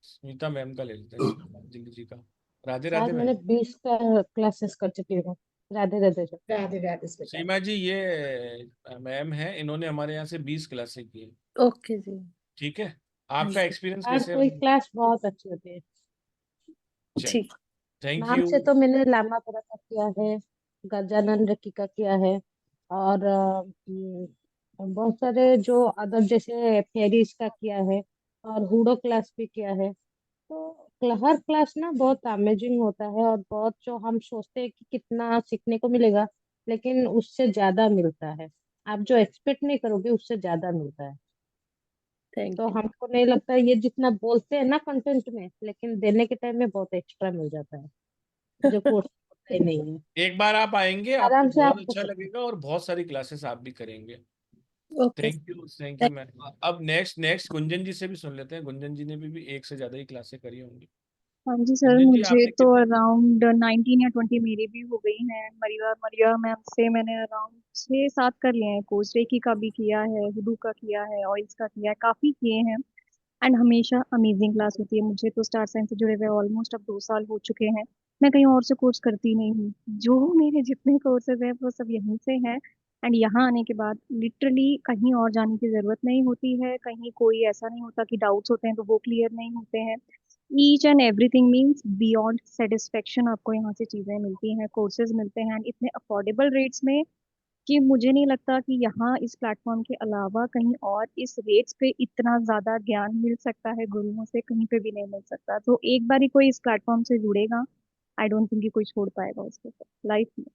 स्मिता मैम का ले लेते हैं, स्मिता जी का। राधे राधे शायद मैंने मैम। 20 का क्लासेस कर चुकी हूँ। राधे राधे सर। राधे राधे स्मिता। सीमा जी, ये मैम है, इन्होंने हमारे यहाँ से 20 क्लासें की है। ओके जी। ठीक है, हाँ आपका जी, एक्सपीरियंस हर कैसे है? कोई क्लास बहुत अच्छी होती है। चलिए, ठीक। Thank ma'am you. से तो मैंने लामा परा का किया है, गजानन रेड्डी का किया है, और बहुत सारे जो अदर जैसे फेरिस का किया है, और हुडो क्लास भी किया है। तो हर क्लास ना बहुत अमेजिंग होता है, और बहुत जो हम सोचते हैं कि कितना सीखने को मिलेगा, लेकिन उससे ज्यादा मिलता है। आप जो एक्सपेक्ट नहीं करोगे उससे ज्यादा मिलता है। थैंक तो यू। हमको नहीं लगता है ये जितना बोलते हैं ना कंटेंट में, लेकिन देने के टाइम में बहुत एक्स्ट्रा मिल जाता है, जो कोर्स होता ही नहीं है। एक बार आप आएंगे, आपको आराम से बहुत आप कर अच्छा सकते लगेगा और बहुत सारी क्लासेस आप भी करेंगे। ओके। Thank you ma'am. अब नेक्स्ट गुंजन जी से भी सुन लेते हैं। गुंजन जी ने भी एक से ज्यादा ही क्लासें करी होंगी। हाँ जी सर, गुंजन जी, मुझे आपने तो कितने? अराउंड 19 या 20 मेरी भी हो गई हैं। मरिया मैम से मैंने अराउंड 6-7 कर लिए हैं कोर्स। रेकी का भी किया है, हुडू का किया है, ऑयल्स का किया है, काफ़ी किए हैं। एंड हमेशा अमेजिंग क्लास होती है। मुझे तो स्टार साइंस से जुड़े हुए ऑलमोस्ट अब 2 साल हो चुके हैं। मैं कहीं और से कोर्स करती नहीं हूँ। जो मेरे जितने कोर्सेज हैं वो सब यहीं से हैं। एंड यहाँ आने के बाद लिटरली कहीं और जाने की ज़रूरत नहीं होती है। कहीं कोई ऐसा नहीं होता कि डाउट्स होते हैं तो वो क्लियर नहीं होते हैं। Each and everything means beyond satisfaction आपको यहाँ से चीज़ें मिलती हैं, कोर्सेज मिलते हैं इतने अफोर्डेबल रेट्स में कि मुझे नहीं लगता कि यहाँ इस प्लेटफॉर्म के अलावा कहीं और इस रेट्स पे इतना ज़्यादा ज्ञान मिल सकता है। गुरुओं से कहीं पे भी नहीं मिल सकता। तो एक बार ही कोई इस प्लेटफॉर्म से जुड़ेगा, आई डोंट थिंक कि कोई छोड़ पाएगा उसको लाइफ में।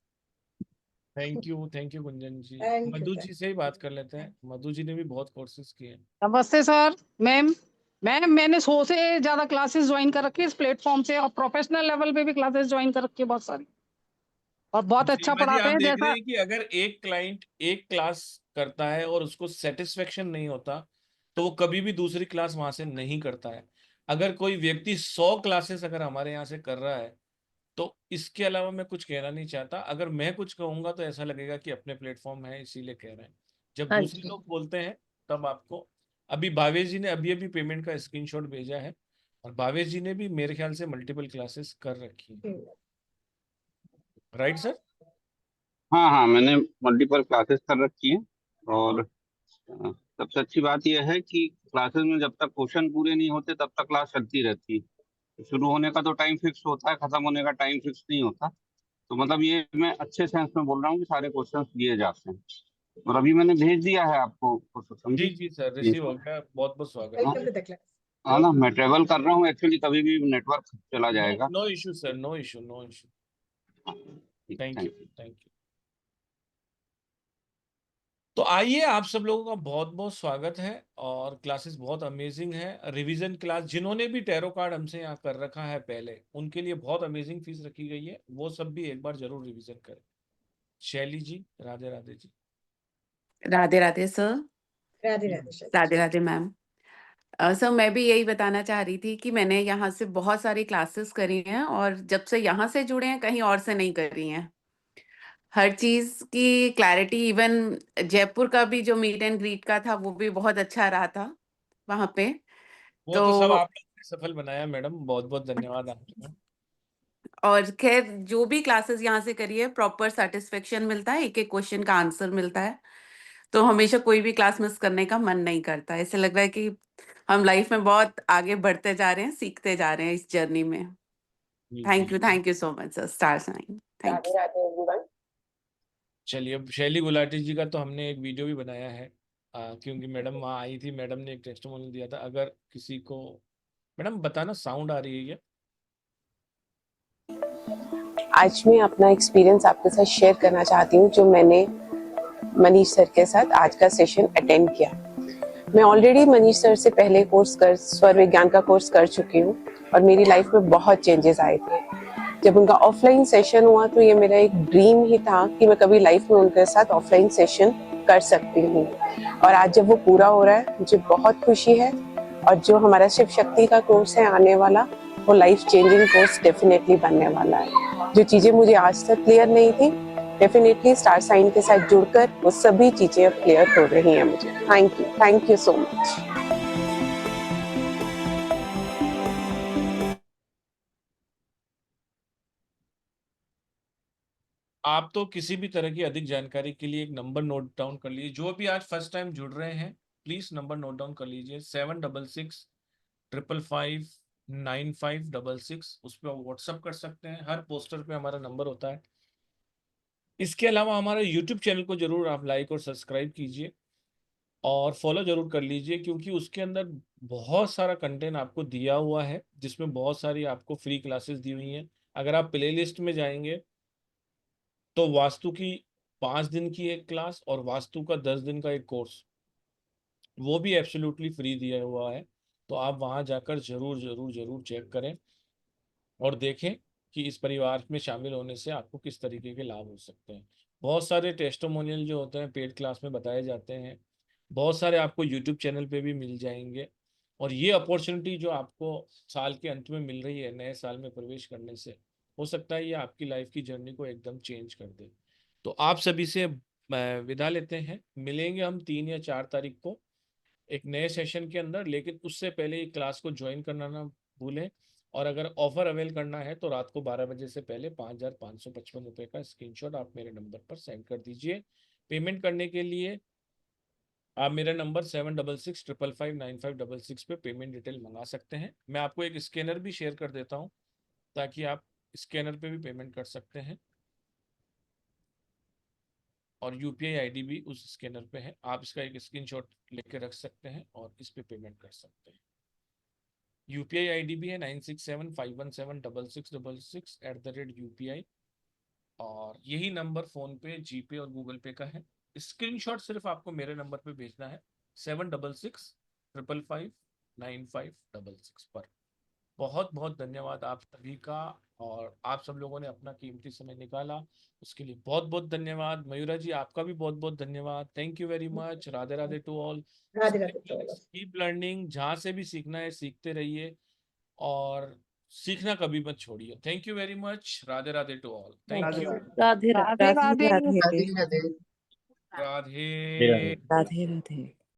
Thank you Gunjan ji. Thank you, Madhu thank ji से ही बात कर लेते हैं। मधु जी ने भी बहुत कोर्सेज किए हैं। नमस्ते सर। मैम मैंने 100 से ज्यादा क्लासेस ज्वाइन कर रखी है इस प्लेटफॉर्म से, और प्रोफेशनल लेवल पे भी क्लासेस ज्वाइन कर रखी है बहुत सारी, और बहुत अच्छा सीमा जी, पढ़ाते आप हैं। देख रहे जैसा हैं कि अगर एक क्लाइंट एक क्लास करता है और उसको सेटिस्फेक्शन नहीं होता, तो वो कभी भी दूसरी क्लास वहां से नहीं करता है। अगर कोई व्यक्ति 100 क्लासेस अगर हमारे यहाँ से कर रहा है, तो इसके अलावा मैं कुछ कहना नहीं चाहता। अगर मैं कुछ कहूंगा तो ऐसा लगेगा कि अपने प्लेटफॉर्म है इसीलिए कह रहे हैं। जब हाँ दूसरे जी। लोग बोलते हैं तब आपको, अभी भावेश जी ने अभी अभी पेमेंट का स्क्रीनशॉट भेजा है, और भावेश जी ने भी मेरे ख्याल से मल्टीपल क्लासेस कर रखी है। you. Right sir? हाँ हाँ, मैंने मल्टीपल क्लासेस कर रखी है। और सबसे अच्छी बात यह है कि क्लासेस में जब तक क्वेश्चन पूरे नहीं होते तब तक क्लास चलती रहती है। तो शुरू होने का तो टाइम फिक्स होता है, खत्म होने का टाइम फिक्स नहीं होता। तो मतलब ये मैं अच्छे सेंस में बोल रहा हूँ कि सारे क्वेश्चन दिए जाते हैं। और अभी मैंने भेज दिया है आपको पुरुषोत्तम जी जी। जी सर, जी। रिसीव हो गया। बहुत बहुत स्वागत है। Welcome to the class. हाँ ना, मैं ट्रेवल कर रहा हूँ एक्चुअली, कभी भी नेटवर्क चला जाएगा। No issue sir, no issue, no issue. Thank you, thank you. Thank you. तो आइए, आप सब लोगों का बहुत बहुत स्वागत है। और क्लासेस बहुत अमेजिंग है। रिवीजन क्लास जिन्होंने भी टैरो कार्ड हमसे यहाँ कर रखा है पहले, उनके लिए बहुत अमेजिंग फीस रखी गई है। वो सब भी एक बार जरूर रिवीजन करें। शैली जी, राधे राधे जी। राधे राधे सर। राधे राधे शैली जी। राधे राधे मैम। सर, मैं भी यही बताना चाह रही थी कि मैंने यहाँ से बहुत सारी क्लासेस करी हैं, और जब से यहाँ से जुड़े हैं कहीं और से नहीं करी हैं। हर चीज की क्लैरिटी, इवन जयपुर का भी जो मीट एंड ग्रीट का था वो भी बहुत अच्छा रहा था वहाँ पे। वो तो सब तो आपने सफल बनाया मैडम, बहुत बहुत धन्यवाद आपका। और खैर, जो भी क्लासेस यहाँ से करी है प्रॉपर सेटिस्फेक्शन मिलता है, एक एक क्वेश्चन का आंसर मिलता है। तो हमेशा कोई भी क्लास मिस करने का मन नहीं करता। ऐसे लग रहा है कि हम लाइफ में बहुत आगे बढ़ते जा रहे हैं, सीखते जा रहे हैं इस जर्नी में। जी जी। Thank you so much sir, star sign. Thank you. Radhe everyone. चलिए, अब शैली गुलाटी जी का तो हमने एक वीडियो भी बनाया है, क्योंकि मैडम वहाँ आई थी। मैडम ने एक टेस्टिमोनियल दिया था। अगर किसी को, मैडम बताना साउंड आ रही है क्या? आज मैं अपना एक्सपीरियंस आपके साथ शेयर करना चाहती हूँ, जो मैंने मनीष सर के साथ आज का सेशन अटेंड किया। मैं ऑलरेडी मनीष सर से पहले स्वर विज्ञान का कोर्स कर चुकी हूँ और मेरी लाइफ में बहुत चेंजेस आए थे। जब उनका ऑफलाइन सेशन हुआ तो ये मेरा एक ड्रीम ही था कि मैं कभी लाइफ में उनके साथ ऑफलाइन सेशन कर सकती हूँ, और आज जब वो पूरा हो रहा है मुझे बहुत खुशी है। और जो हमारा शिव शक्ति का कोर्स है आने वाला, वो लाइफ चेंजिंग कोर्स डेफिनेटली बनने वाला है। जो चीजें मुझे आज तक क्लियर नहीं थी, डेफिनेटली स्टार साइन के साथ जुड़कर वो सभी चीजें अब क्लियर हो रही हैं मुझे। Thank you so much. आप तो किसी भी तरह की अधिक जानकारी के लिए एक नंबर नोट डाउन कर लीजिए। जो भी आज फर्स्ट टाइम जुड़ रहे हैं, प्लीज नंबर नोट डाउन कर लीजिए, 7665559566। उस पर व्हाट्सअप कर सकते हैं, हर पोस्टर पे हमारा नंबर होता है। इसके अलावा हमारे यूट्यूब चैनल को जरूर आप लाइक और सब्सक्राइब कीजिए और फॉलो जरूर कर लीजिए, क्योंकि उसके अंदर बहुत सारा कंटेंट आपको दिया हुआ है, जिसमें बहुत सारी आपको फ्री क्लासेस दी हुई हैं। अगर आप प्ले लिस्ट में जाएंगे तो वास्तु की 5 दिन की एक क्लास और वास्तु का 10 दिन का एक कोर्स, वो भी एब्सोल्युटली फ्री दिया हुआ है। तो आप वहां जाकर जरूर जरूर जरूर चेक करें और देखें कि इस परिवार में शामिल होने से आपको किस तरीके के लाभ हो सकते हैं। बहुत सारे टेस्टिमोनियल जो होते हैं पेड क्लास में बताए जाते हैं, बहुत सारे आपको यूट्यूब चैनल पे भी मिल जाएंगे। और ये अपॉर्चुनिटी जो आपको साल के अंत में मिल रही है नए साल में प्रवेश करने से, हो सकता है ये आपकी लाइफ की जर्नी को एकदम चेंज कर दे। तो आप सभी से विदा लेते हैं। मिलेंगे हम 3 या 4 तारीख को एक नए सेशन के अंदर, लेकिन उससे पहले ये क्लास को ज्वाइन करना ना भूलें। और अगर ऑफर अवेल करना है तो रात को 12 बजे से पहले 5,555 रुपये का स्क्रीनशॉट आप मेरे नंबर पर सेंड कर दीजिए। पेमेंट करने के लिए आप मेरा नंबर 7665559566 पे पेमेंट डिटेल मंगा सकते हैं। मैं आपको एक स्कैनर भी शेयर कर देता हूँ ताकि आप स्कैनर पे भी पेमेंट कर सकते हैं, और यूपीआई आईडी भी उस स्कैनर पे है। आप इसका एक स्क्रीनशॉट लेके रख सकते हैं और इस पे पेमेंट कर सकते हैं। यूपीआई आईडी भी है 9675176666 और यही नंबर फोन पे, जीपे और गूगल पे का है। स्क्रीनशॉट सिर्फ आपको मेरे नंबर पे भेजना है 7665559566 पर। बहुत बहुत धन्यवाद आप सभी का, और आप सब लोगों ने अपना कीमती समय निकाला, उसके लिए बहुत बहुत धन्यवाद। मयूरा जी आपका भी बहुत बहुत धन्यवाद। Thank you very much. Radhe Radhe to all. Radhe Radhe to all of you. Keep learning, जहाँ से भी सीखना है सीखते रहिए और सीखना कभी मत छोड़िए। Thank you very much. Radhe Radhe to all. Thank you. Radhe Radhe Radhe Radhe Radhe Radhe Radhe Radhe Radhe.